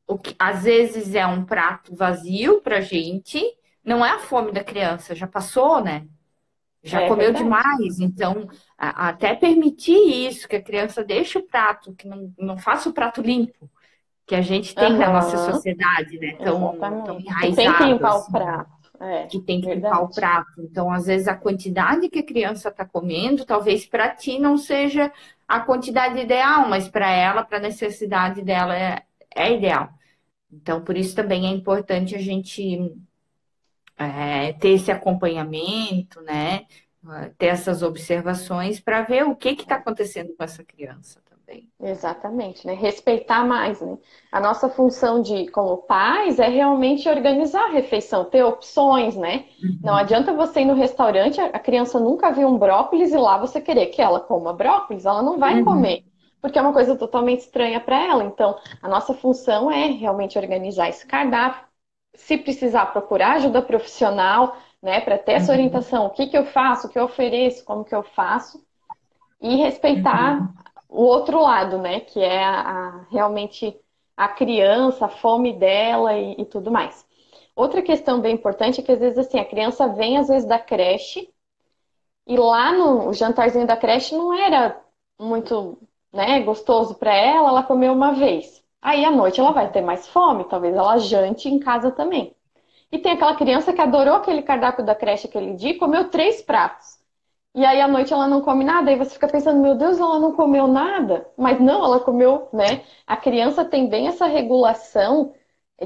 o que às vezes é um prato vazio pra gente, não é a fome da criança, já passou, né? Já É comeu verdade. demais, então até permitir isso, que a criança deixe o prato, que não faça o prato limpo, que a gente tem na nossa Aham, sociedade, né? Tão exatamente. Que tem que enraizado, limpar o assim, prato. É, que tem que limpar o verdade. prato. Então, às vezes, a quantidade que a criança está comendo, talvez para ti não seja a quantidade ideal, mas para ela, para a necessidade dela, é ideal. Então, por isso também é importante a gente ter esse acompanhamento, né? Ter essas observações para ver o que está acontecendo com essa criança também. Exatamente, né? Respeitar mais, né? A nossa função como pais é realmente organizar a refeição, ter opções, né? Não Uhum, adianta você ir no restaurante, a criança nunca viu um brócolis e lá você querer que ela coma brócolis, ela não vai uhum, comer, porque é uma coisa totalmente estranha para ela. Então, a nossa função é realmente organizar esse cardápio, se precisar procurar ajuda profissional, né, para ter essa uhum, orientação, o que que eu faço, o que eu ofereço, como que eu faço e respeitar uhum, o outro lado, né? Que é realmente a criança, a fome dela e tudo mais. Outra questão bem importante é que às vezes assim, a criança vem às vezes da creche e lá no o jantarzinho da creche não era muito, né, gostoso para ela, ela comeu uma vez. Aí à noite ela vai ter mais fome, talvez ela jante em casa também. E tem aquela criança que adorou aquele cardápio da creche aquele dia e comeu 3 pratos. E aí à noite ela não come nada, aí você fica pensando, meu Deus, ela não comeu nada. Mas não, ela comeu, né? A criança tem bem essa regulação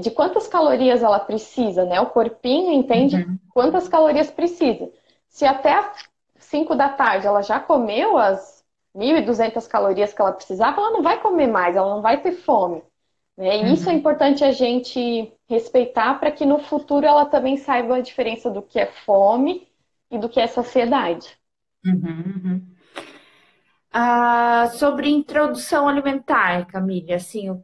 de quantas calorias ela precisa, né? O corpinho entende uhum, quantas calorias precisa. Se até às 5 da tarde ela já comeu as 1.200 calorias que ela precisava, ela não vai comer mais, ela não vai ter fome. Né? E isso é uhum, importante a gente respeitar para que no futuro ela também saiba a diferença do que é fome e do que é saciedade. uhum, uhum. Sobre introdução alimentar, Camille, assim, o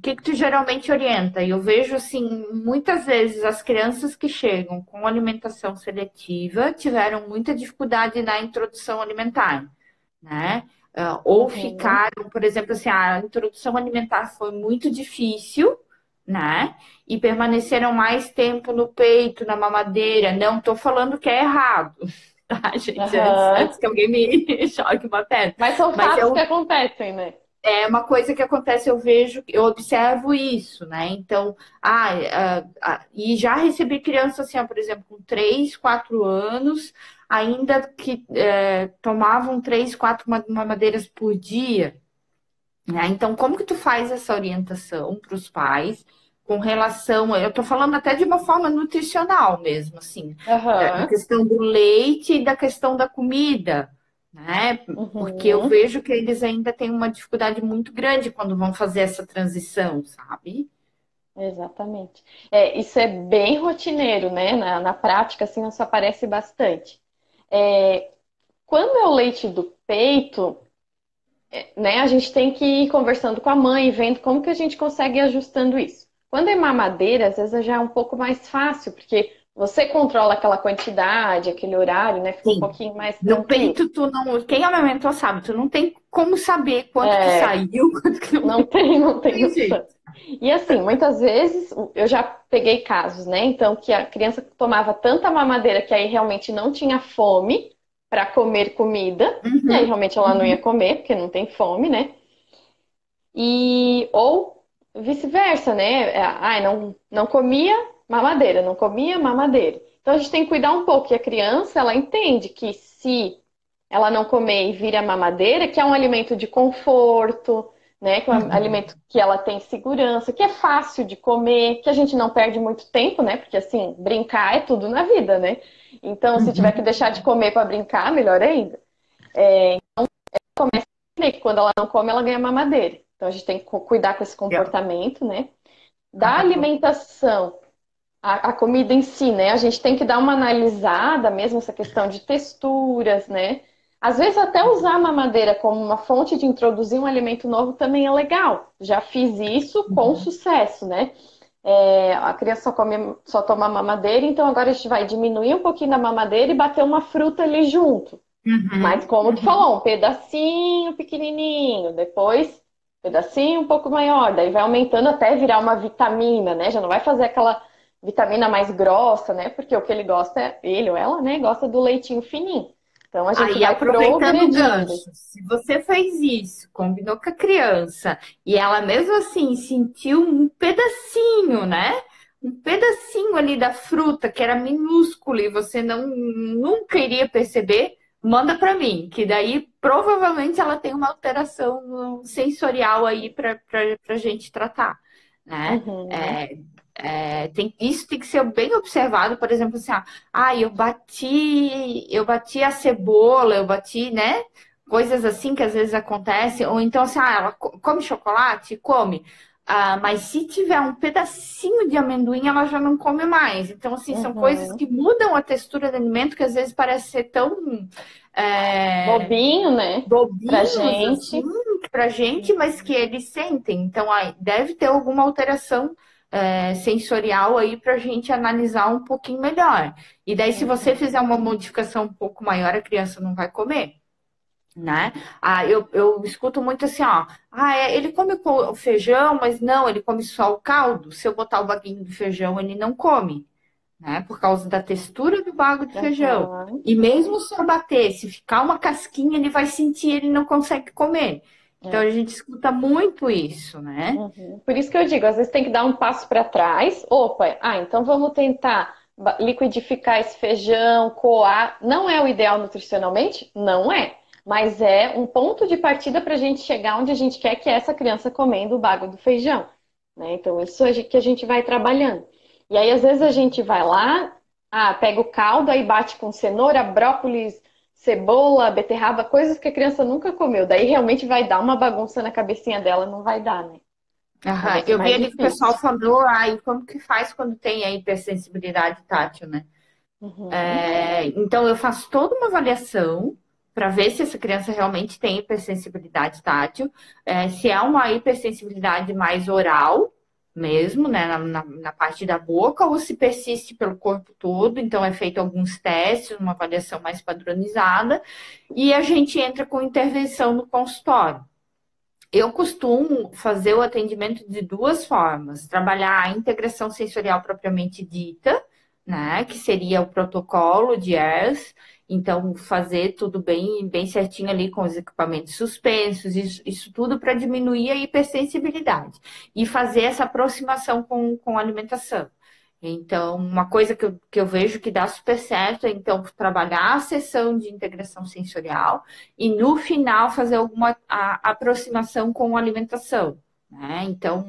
que tu geralmente orienta? Eu vejo, assim, muitas vezes as crianças que chegam com alimentação seletiva tiveram muita dificuldade na introdução alimentar, né? Ou Uhum. ficaram, por exemplo, assim, a introdução alimentar foi muito difícil, né? E permaneceram mais tempo no peito, na mamadeira. Não estou falando que é errado, tá, gente? Antes Aham. que alguém me jogue uma pedra. Mas são Mas fatos que acontecem, né? é uma coisa que acontece, eu vejo, eu observo isso, né? Então, e já recebi criança assim, ó, por exemplo, com 3, 4 anos, ainda que tomavam 3, 4 mamadeiras por dia, né? Então, como que tu faz essa orientação para os pais com relação, eu tô falando até de uma forma nutricional mesmo, assim, da Aham. questão do leite e da questão da comida, né? Porque eu Uhum. vejo que eles ainda têm uma dificuldade muito grande quando vão fazer essa transição, sabe? Exatamente. Isso é bem rotineiro, né? Na prática, assim, isso aparece bastante. É, quando é o leite do peito, né, a gente tem que ir conversando com a mãe, vendo como que a gente consegue ir ajustando isso. Quando é mamadeira, às vezes já é um pouco mais fácil, porque você controla aquela quantidade, aquele horário, né? Fica um Sim. pouquinho mais No tranquilo. peito, tu não. Quem amamentou sabe, tu não tem como saber quanto que É, saiu, quanto que não não tem, não tem tem noção. jeito. E assim, muitas vezes eu já peguei casos, né? Então, que a criança tomava tanta mamadeira que aí realmente não tinha fome para comer comida, e aí Uhum, realmente ela não ia uhum. comer, porque não tem fome, né? E ou vice-versa, né? Ai, não comia mamadeira, não comia mamadeira. Então a gente tem que cuidar um pouco, e a criança, ela entende que se ela não comer e vira mamadeira, que é um alimento de conforto, né? Que é um Uhum. alimento que ela tem segurança, que é fácil de comer, que a gente não perde muito tempo, né? Porque assim, brincar é tudo na vida, né? Então, se tiver que Uhum. deixar de comer para brincar, melhor ainda. Que quando ela não come, ela ganha mamadeira. Então a gente tem que cuidar com esse Legal. comportamento, né? Da Aham. alimentação, a comida em si, né? A gente tem que dar uma analisada mesmo essa questão de texturas, né? Às vezes até usar a mamadeira como uma fonte de introduzir um alimento novo também é legal. Já fiz isso com Uhum. sucesso, né? A criança só toma mamadeira, então agora a gente vai diminuir um pouquinho da mamadeira e bater uma fruta ali junto. Mas Uhum. como tu Uhum. falou, um pedacinho pequenininho, depois um pedacinho um pouco maior, daí vai aumentando até virar uma vitamina, né? Já não vai fazer aquela vitamina mais grossa, né? Porque o que ele gosta, ele ou ela, né? Gosta do leitinho fininho. Então a gente Aí, vai aproveitando o progredindo. gancho, se você fez isso, combinou com a criança, e ela mesmo assim sentiu um pedacinho, né? Um pedacinho ali da fruta que era minúsculo e você não nunca iria perceber, manda para mim, que daí provavelmente ela tem uma alteração sensorial aí para a gente tratar, né? Uhum, É, isso tem que ser bem observado, por exemplo, assim, eu bati a cebola, eu bati, né? Coisas assim que às vezes acontecem, ou então assim, ela come chocolate? Come. Mas se tiver um pedacinho de amendoim, ela já não come mais. Então, assim, são coisas uhum. que mudam a textura do alimento que às vezes parece ser tão é, Bobinho, né? Pra bobinhos, assim, gente. pra gente, mas que eles sentem. Então, aí, deve ter alguma alteração sensorial aí para a gente analisar um pouquinho melhor. E daí, se você Uhum, fizer uma modificação um pouco maior, a criança não vai comer, né? Eu escuto muito assim, ó. Ele come o feijão, mas não, ele come só o caldo. Se eu botar o baguinho do feijão, ele não come, né? Por causa da textura do bago de feijão. uhum. E mesmo se eu bater, se ficar uma casquinha, ele vai sentir, ele não consegue comer. Então É. a gente escuta muito isso, né? Uhum. Por isso que eu digo, às vezes tem que dar um passo para trás. Opa, então vamos tentar liquidificar esse feijão, coar. Não é o ideal nutricionalmente? Não é. Mas é um ponto de partida para a gente chegar onde a gente quer que é essa criança comendo o bago do feijão, né? Então, isso é que a gente vai trabalhando. E aí, às vezes, a gente vai lá, pega o caldo, aí bate com cenoura, brócolis, cebola, beterraba, coisas que a criança nunca comeu. Daí realmente vai dar uma bagunça na cabecinha dela, não vai dar, né? Aí vai Aham. ser Eu vi mais ali que o pessoal difícil. falou, e como que faz quando tem a hipersensibilidade tátil, né? Uhum, Então eu faço toda uma avaliação para ver se essa criança realmente tem hipersensibilidade tátil, se é uma hipersensibilidade mais oral mesmo, né, na parte da boca, ou se persiste pelo corpo todo, então é feito alguns testes, uma avaliação mais padronizada, e a gente entra com intervenção no consultório. Eu costumo fazer o atendimento de duas formas: trabalhar a integração sensorial propriamente dita, né, que seria o protocolo de ERS, então fazer tudo bem, bem certinho ali com os equipamentos suspensos, isso tudo para diminuir a hipersensibilidade e fazer essa aproximação com a alimentação. Então, uma coisa que eu vejo que dá super certo é, então, trabalhar a sessão de integração sensorial e no final fazer alguma aproximação com a alimentação, né? Então,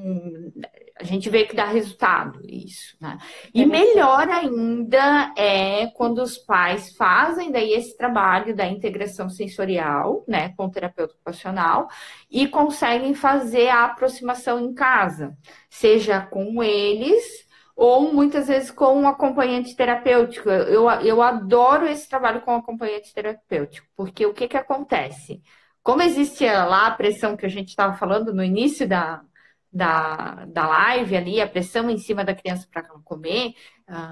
A gente vê que dá resultado isso, né? E Interessante. melhor ainda é quando os pais fazem daí esse trabalho da integração sensorial, né, com o terapeuta ocupacional e conseguem fazer a aproximação em casa, seja com eles ou muitas vezes com um acompanhante terapêutico. Eu adoro esse trabalho com acompanhante terapêutico, porque o que que acontece? Como existe lá a pressão que a gente estava falando no início da live ali, a pressão em cima da criança para ela comer,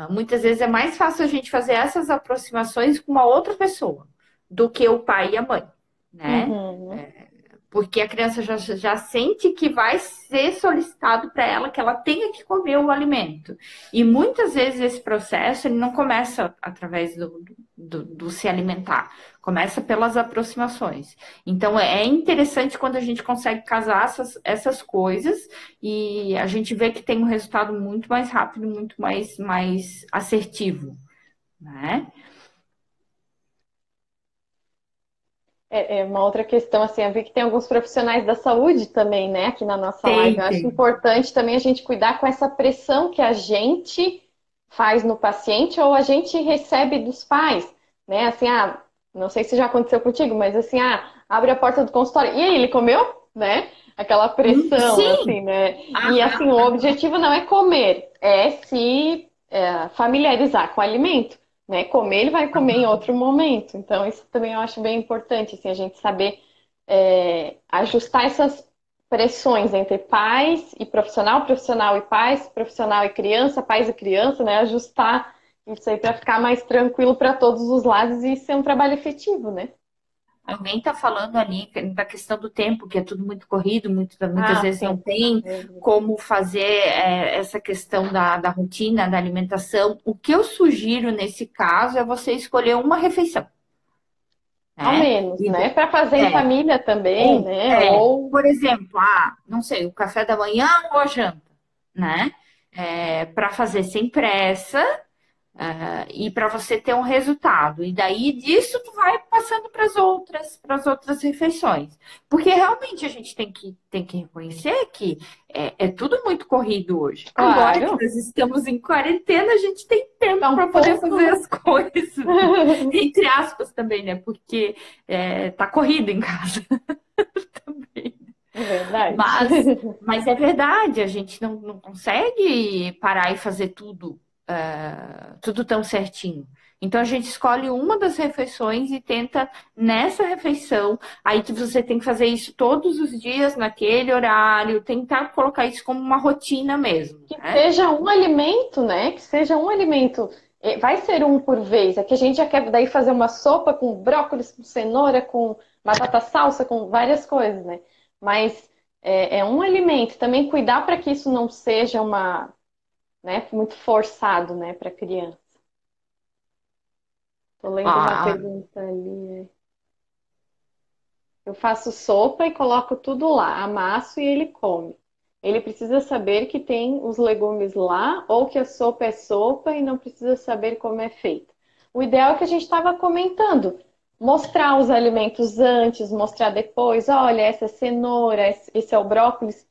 muitas vezes é mais fácil a gente fazer essas aproximações com uma outra pessoa do que o pai e a mãe, né? Uhum. Porque a criança já sente que vai ser solicitado para ela que ela tenha que comer o alimento. E muitas vezes esse processo ele não começa através do se alimentar, começa pelas aproximações. Então é interessante quando a gente consegue casar essas coisas e a gente vê que tem um resultado muito mais rápido, muito mais assertivo, né? É uma outra questão, assim, eu vi que tem alguns profissionais da saúde também, né, aqui na nossa live. Eu acho Tem. importante também a gente cuidar com essa pressão que a gente faz no paciente ou a gente recebe dos pais, né? Assim, não sei se já aconteceu contigo, mas assim, abre a porta do consultório. E aí, ele comeu? Né? Aquela pressão, Sim. assim, né? E assim, Aham. o objetivo não é comer, é se familiarizar com o alimento, né? Comer, ele vai comer em outro momento. Então, isso também eu acho bem importante, assim, a gente saber ajustar essas pressões entre pais e profissional, profissional e pais, profissional e criança, pais e criança, né? Ajustar isso aí para ficar mais tranquilo para todos os lados e ser um trabalho efetivo, né? Alguém está falando ali da questão do tempo, que é tudo muito corrido, muitas vezes não Sim. tem como fazer essa questão da rotina, da alimentação. O que eu sugiro nesse caso é você escolher uma refeição, Ao né? menos, né? Para fazer em É, família também, né? Ou por exemplo, não sei, o café da manhã ou a janta, né? Para fazer sem pressa, e para você ter um resultado. E daí disso tu vai passando para as outras refeições. Porque realmente a gente tem que reconhecer que é tudo muito corrido hoje. Agora que claro, nós estamos em quarentena, a gente tem tempo tá para um poder pouco, fazer né? as coisas. Entre aspas também, né? Porque tá corrido em casa também. É verdade. Mas é verdade, a gente não consegue parar e fazer tudo tão certinho. Então a gente escolhe uma das refeições e tenta nessa refeição. Aí você tem que fazer isso todos os dias, naquele horário, tentar colocar isso como uma rotina mesmo, Que né? seja um alimento, né? Que seja um alimento. Vai ser um por vez. É que a gente já quer daí fazer uma sopa com brócolis, com cenoura, com batata salsa, com várias coisas, né? Mas é um alimento. Também cuidar para que isso não seja né, muito forçado, né, para criança. Tô lendo uma Ah, pergunta ali. Eu faço sopa e coloco tudo lá, amasso e ele come. Ele precisa saber que tem os legumes lá ou que a sopa é sopa e não precisa saber como é feita. O ideal é que a gente estava comentando, mostrar os alimentos antes, mostrar depois. Olha, essa é cenoura, esse é o brócolis.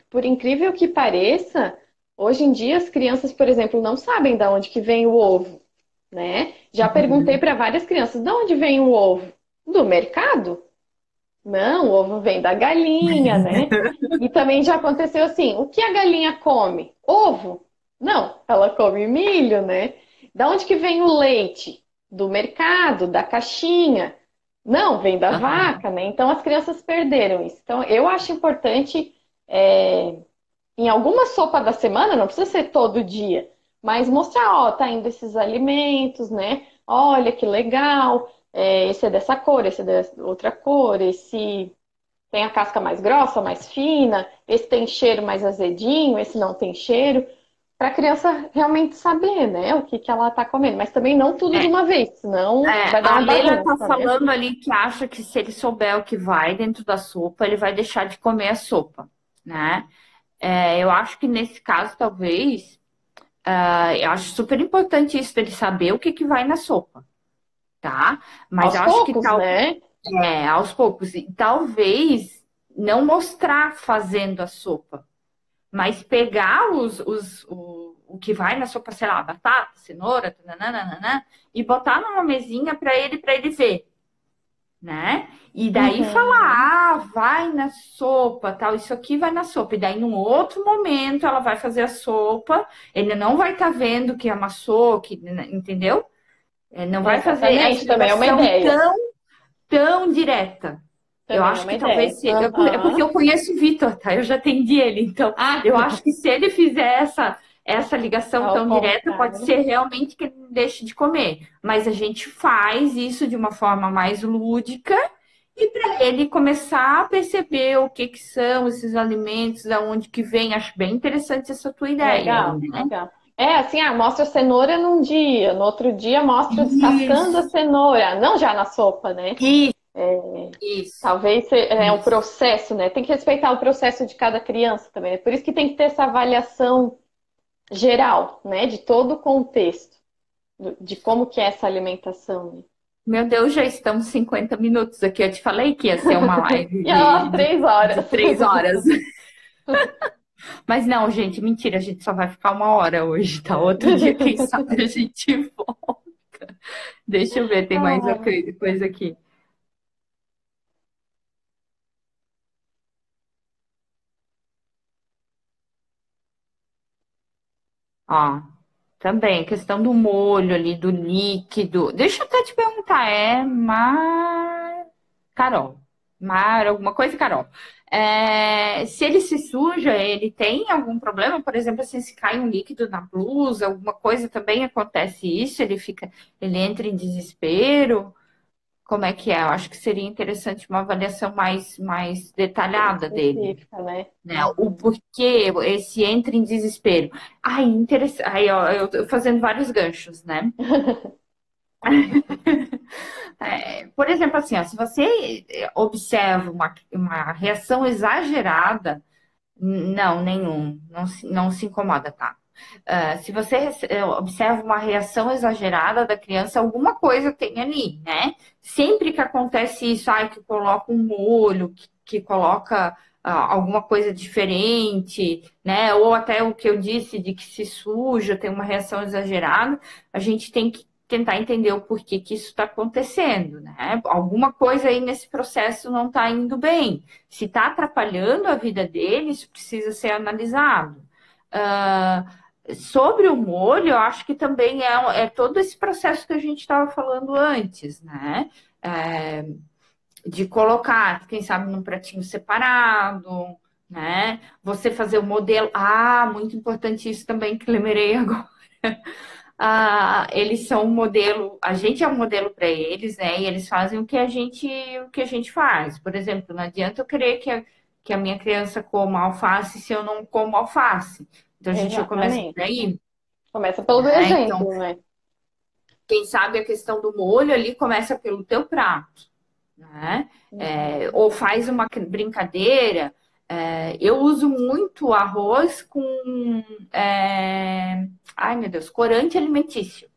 Por incrível que pareça, hoje em dia as crianças, por exemplo, não sabem de onde que vem o ovo, né? Já perguntei para várias crianças, de onde vem o ovo? Do mercado? Não, o ovo vem da galinha, né? E também já aconteceu assim: o que a galinha come? Ovo? Não, ela come milho, né? Da onde que vem o leite? Do mercado, da caixinha. Não, vem da vaca, né? Então as crianças perderam isso. Então eu acho importante, em alguma sopa da semana, não precisa ser todo dia, mas mostrar, ó, tá indo esses alimentos, né? Olha que legal. Esse é dessa cor, esse é dessa outra cor, esse tem a casca mais grossa, mais fina, esse tem cheiro mais azedinho, esse não tem cheiro, para a criança realmente saber, né, o que que ela está comendo, mas também não tudo de uma vez, senão vai dar a uma Leila tá bagunça, né? falando ali que acha que se ele souber o que vai dentro da sopa, ele vai deixar de comer a sopa, né? Eu acho que nesse caso, talvez, eu acho super importante isso dele saber o que que vai na sopa, tá? Mas Aos eu acho que poucos, né? aos poucos, e talvez não mostrar fazendo a sopa, Mas pegar o que vai na sopa, sei lá, batata, cenoura, tananana, e botar numa mesinha para ele ver, né? E daí Uhum. falar, vai na sopa, tal, isso aqui vai na sopa. E daí, num outro momento, ela vai fazer a sopa, ele não vai estar vendo que amassou, que, entendeu? Não vai fazer essa Exatamente, também é uma ligação ideia. tão direta. Eu Também é acho uma que ideia. talvez é porque Aham. eu conheço o Vitor, tá? Eu já atendi ele, então Ah, eu acho que se ele fizer essa ligação ao tão direta, pode contrário. ser realmente que ele não deixe de comer. Mas a gente faz isso de uma forma mais lúdica e para ele começar a perceber o que que são esses alimentos, da onde que vem. Acho bem interessante essa tua ideia aí, Legal, né? legal. É, assim, mostra a cenoura num dia, no outro dia mostra descascando a Isso, cenoura, não já na sopa, né? isso, isso, Talvez é o isso. processo, né? Tem que respeitar o processo de cada criança também. É por isso que tem que ter essa avaliação geral, né? De todo o contexto, de como que é essa alimentação, né? Meu Deus, já estamos 50 minutos aqui. Eu te falei que ia ser uma live E elas 3 horas. de 3 horas. Mas não, gente, mentira, a gente só vai ficar 1 hora hoje, tá? Outro dia, quem sabe, a gente volta. Deixa eu ver, tem mais uma Ah, coisa aqui. Ó, também, questão do molho ali, do líquido. Deixa eu até te perguntar, Carol. Alguma coisa, Carol. Se ele se suja, ele tem algum problema? Por exemplo, assim, se cai um líquido na blusa, alguma coisa também acontece isso? Ele entra em desespero? Como é que é? Eu acho que seria interessante uma avaliação mais detalhada dele, específica, né? né? O Uhum. porquê esse entra em desespero. Ai, interessante. Aí, ó, eu tô fazendo vários ganchos, né? Por exemplo, assim, ó, se você observa uma reação exagerada, não, nenhum, não se incomoda, tá? Se você observa uma reação exagerada da criança, alguma coisa tem ali, né? Sempre que acontece isso, ai, que coloca um molho, que coloca alguma coisa diferente, né? Ou até o que eu disse de que se suja, tem uma reação exagerada, a gente tem que tentar entender o porquê que isso está acontecendo, né? Alguma coisa aí nesse processo não está indo bem. Se está atrapalhando a vida dele, isso precisa ser analisado. Sobre o molho, eu acho que também é todo esse processo que a gente estava falando antes, né? É, de colocar, quem sabe, num pratinho separado, né? Você fazer o modelo. Ah, muito importante isso também que lembrei agora. Eles são um modelo, a gente é um modelo para eles, né? E eles fazem o que a gente faz. Por exemplo, não adianta eu querer que a minha criança coma alface se eu não como alface. Então a gente já começa por Exatamente. aí, Começa pelo né? Então, exemplo, né? quem sabe a questão do molho ali começa pelo teu prato, né? Uhum. Ou faz uma brincadeira. Eu uso muito arroz com, ai meu Deus, corante alimentício.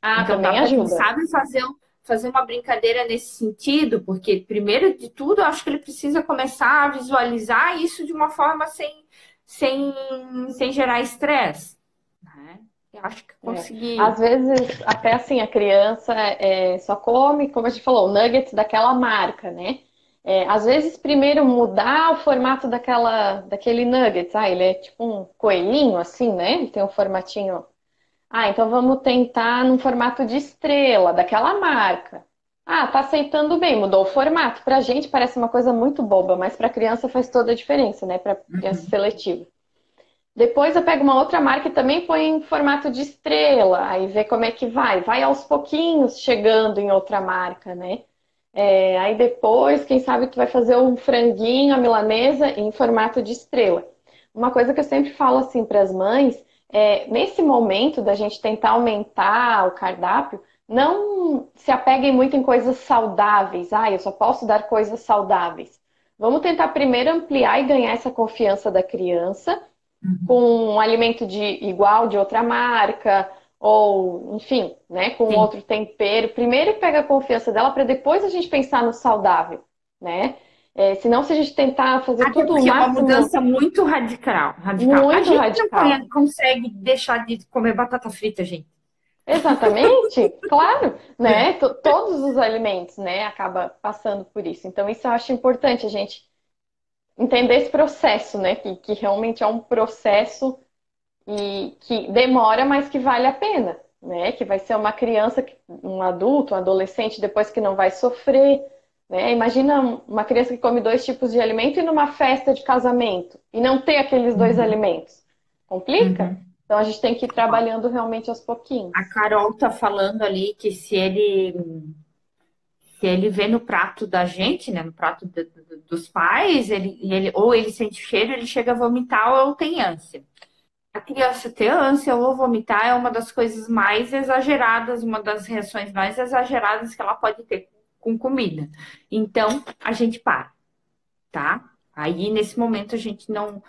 Ah, Então dá também para, quem ajuda. sabe, fazer uma brincadeira nesse sentido, porque primeiro de tudo, eu acho que ele precisa começar a visualizar isso de uma forma sem, sem gerar estresse, né? Eu acho que É. conseguir. Às vezes, até assim, a criança só come, como a gente falou, nuggets daquela marca, né? Às vezes, primeiro mudar o formato daquele nuggets. Ah, ele é tipo um coelhinho, assim, né? Ele tem um formatinho. Ah, então vamos tentar num formato de estrela, daquela marca. Ah, tá aceitando bem, mudou o formato. Pra gente parece uma coisa muito boba, mas pra criança faz toda a diferença, né? Pra criança seletiva. Depois eu pego uma outra marca e também põe em formato de estrela, aí vê como é que vai. Vai aos pouquinhos chegando em outra marca, né? Aí depois, quem sabe, tu vai fazer um franguinho, a milanesa em formato de estrela. Uma coisa que eu sempre falo assim para as mães nesse momento da gente tentar aumentar o cardápio, não se apeguem muito em coisas saudáveis. Ah, eu só posso dar coisas saudáveis. Vamos tentar primeiro ampliar e ganhar essa confiança da criança com um alimento de igual de outra marca, ou enfim, né, com Sim, outro tempero. Primeiro pega a confiança dela para depois a gente pensar no saudável, né? Senão, se a gente tentar fazer Até tudo o porque é uma máximo, mudança muito radical. A muito gente não radical. consegue deixar de comer batata frita, gente. Exatamente, claro, né? Todos os alimentos, né, acaba passando por isso. Então, isso eu acho importante a gente entender esse processo, né? Que realmente é um processo e que demora, mas que vale a pena, né? Que vai ser uma criança, um adulto, um adolescente, depois que não vai sofrer, né? Imagina uma criança que come dois tipos de alimento e numa festa de casamento e não ter aqueles dois Uhum, alimentos. Complica? uhum. Então a gente tem que ir trabalhando realmente aos pouquinhos. A Carol tá falando ali que se ele vê no prato da gente, né, no prato dos pais, ou ele sente cheiro, ele chega a vomitar ou tem ânsia. A criança ter ânsia ou vomitar é uma das coisas mais exageradas, uma das reações mais exageradas que ela pode ter com comida. Então, a gente para, tá? Aí, nesse momento, a gente não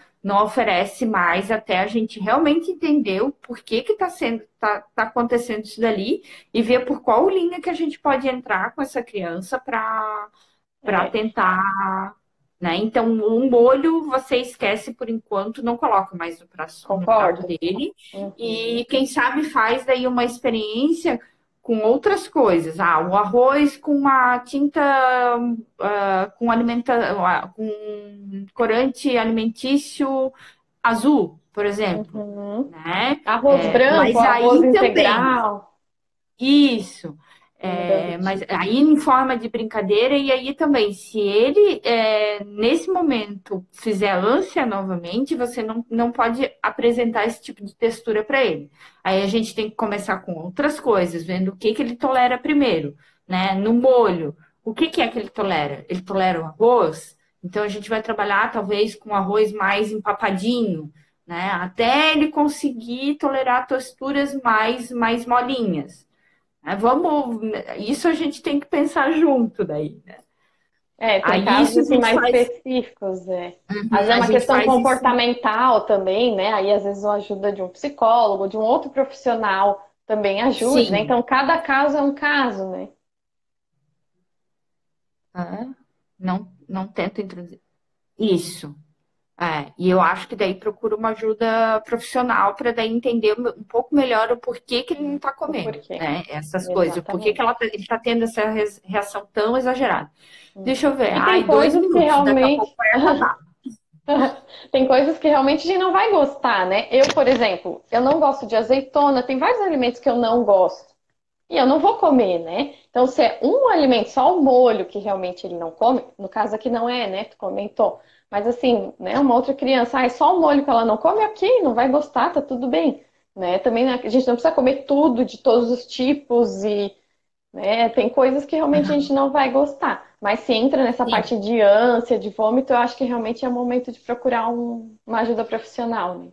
oferece mais até a gente realmente entender o porquê que tá acontecendo isso dali e ver por qual linha que a gente pode entrar com essa criança para É, tentar, né? Então, um molho você esquece por enquanto, não coloca mais no prato concordo. dele. Uhum, E quem sabe faz daí uma experiência com outras coisas. Ah, o arroz com uma tinta, com corante alimentício azul, por exemplo, uhum. né? Arroz branco, Mas arroz aí também integral, isso. mudando o Mas tipo. aí em forma de brincadeira, e aí também, se ele nesse momento fizer ânsia novamente, você não pode apresentar esse tipo de textura para ele. Aí a gente tem que começar com outras coisas, vendo o que que ele tolera primeiro, né? No molho, o que que é que ele tolera? Ele tolera o arroz? Então a gente vai trabalhar talvez com arroz mais empapadinho, né? Até ele conseguir tolerar texturas mais molinhas. Vamos, isso a gente tem que pensar junto daí, né? Tem Aí casos isso a assim gente mais faz, específicos, é. Às vezes é a uma gente questão faz isso. comportamental também, né? Aí às vezes uma ajuda de um psicólogo, de um outro profissional também ajude, né? Sim, Então cada caso é um caso, né? não tento introduzir. Isso. E eu acho que daí procura uma ajuda profissional para daí entender um pouco melhor o porquê que ele não está O comendo, porquê. né? Essas coisas, por que que Exatamente. ele está tendo essa reação tão exagerada. Deixa eu ver. E tem Ai, 2 coisas que minutos, daqui a realmente pouco vai acabar. tem coisas que realmente a gente não vai gostar, né? Eu, por exemplo, eu não gosto de azeitona, tem vários alimentos que eu não gosto. E eu não vou comer, né? Então, se é um alimento, só o molho que realmente ele não come, no caso aqui não é, né? Tu comentou. Mas assim, né? Uma outra criança, é só o molho que ela não come, ok, não vai gostar, tá tudo bem. Né? Também a gente não precisa comer tudo de todos os tipos e, né? Tem coisas que realmente a gente não vai gostar. Mas se entra nessa Sim. parte de ânsia, de vômito, eu acho que realmente é o momento de procurar uma ajuda profissional, né?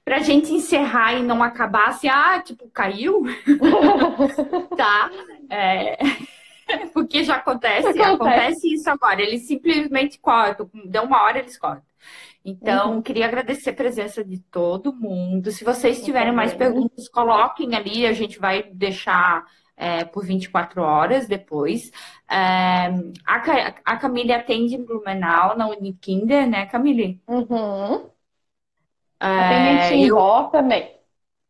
Pra gente encerrar e não acabar assim, tipo, caiu, tá? É, porque já Acontece. acontece isso agora. Eles simplesmente cortam, deu uma hora, eles cortam. Então, Uhum, queria agradecer a presença de todo mundo. Se vocês sem tiverem mais problema. perguntas, coloquem ali, a gente vai deixar por 24 horas depois. É, a Camille atende em Blumenau, na Unikinder, né, Camille? Uhum. Atendente em Eu. Timbó também.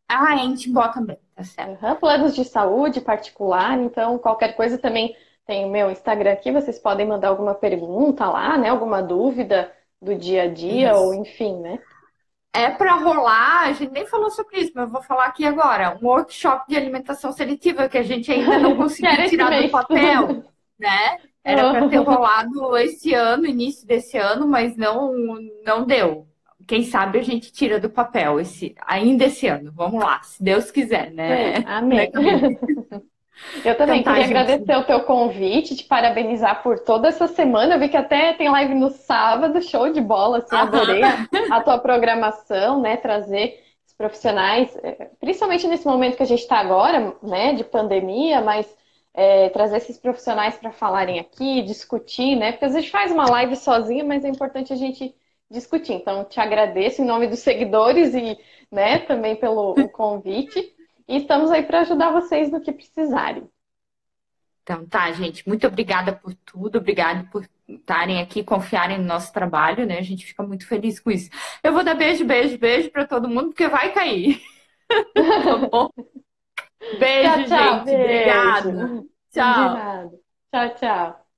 Ah, é em Timbó também, tá certo. Uhum. Planos de saúde particular, então qualquer coisa também tem o meu Instagram aqui, vocês podem mandar alguma pergunta lá, né? Alguma dúvida do dia a dia, ou Isso. enfim, né? É para rolar, a gente nem falou sobre isso, mas eu vou falar aqui agora. Um workshop de alimentação seletiva que a gente ainda não Que conseguiu era esse tirar do mês. papel, né? Era para ter rolado esse ano, início desse ano, mas não deu. Quem sabe a gente tira do papel ainda esse ano. Vamos lá, se Deus quiser, né? Sei, Né, amém. Camille? Eu Então também tá, queria gente. agradecer o teu convite, te parabenizar por toda essa semana. Eu vi que até tem live no sábado, show de bola, assim, adorei Aham. a tua programação, né? Trazer os profissionais, principalmente nesse momento que a gente está agora, né, de pandemia, mas trazer esses profissionais para falarem aqui, discutir, né? Porque às vezes faz uma live sozinha, mas é importante a gente discutir. Então, te agradeço em nome dos seguidores e, né, também pelo o convite. E estamos aí para ajudar vocês no que precisarem. Então, tá, gente, muito obrigada por tudo, obrigada por estarem aqui, confiarem no nosso trabalho, né? A gente fica muito feliz com isso. Eu vou dar beijo, beijo, beijo para todo mundo, porque vai cair. Tá bom? Tchau, Beijo, tchau, gente. Obrigada. beijo. De Tchau. nada. Tchau, tchau.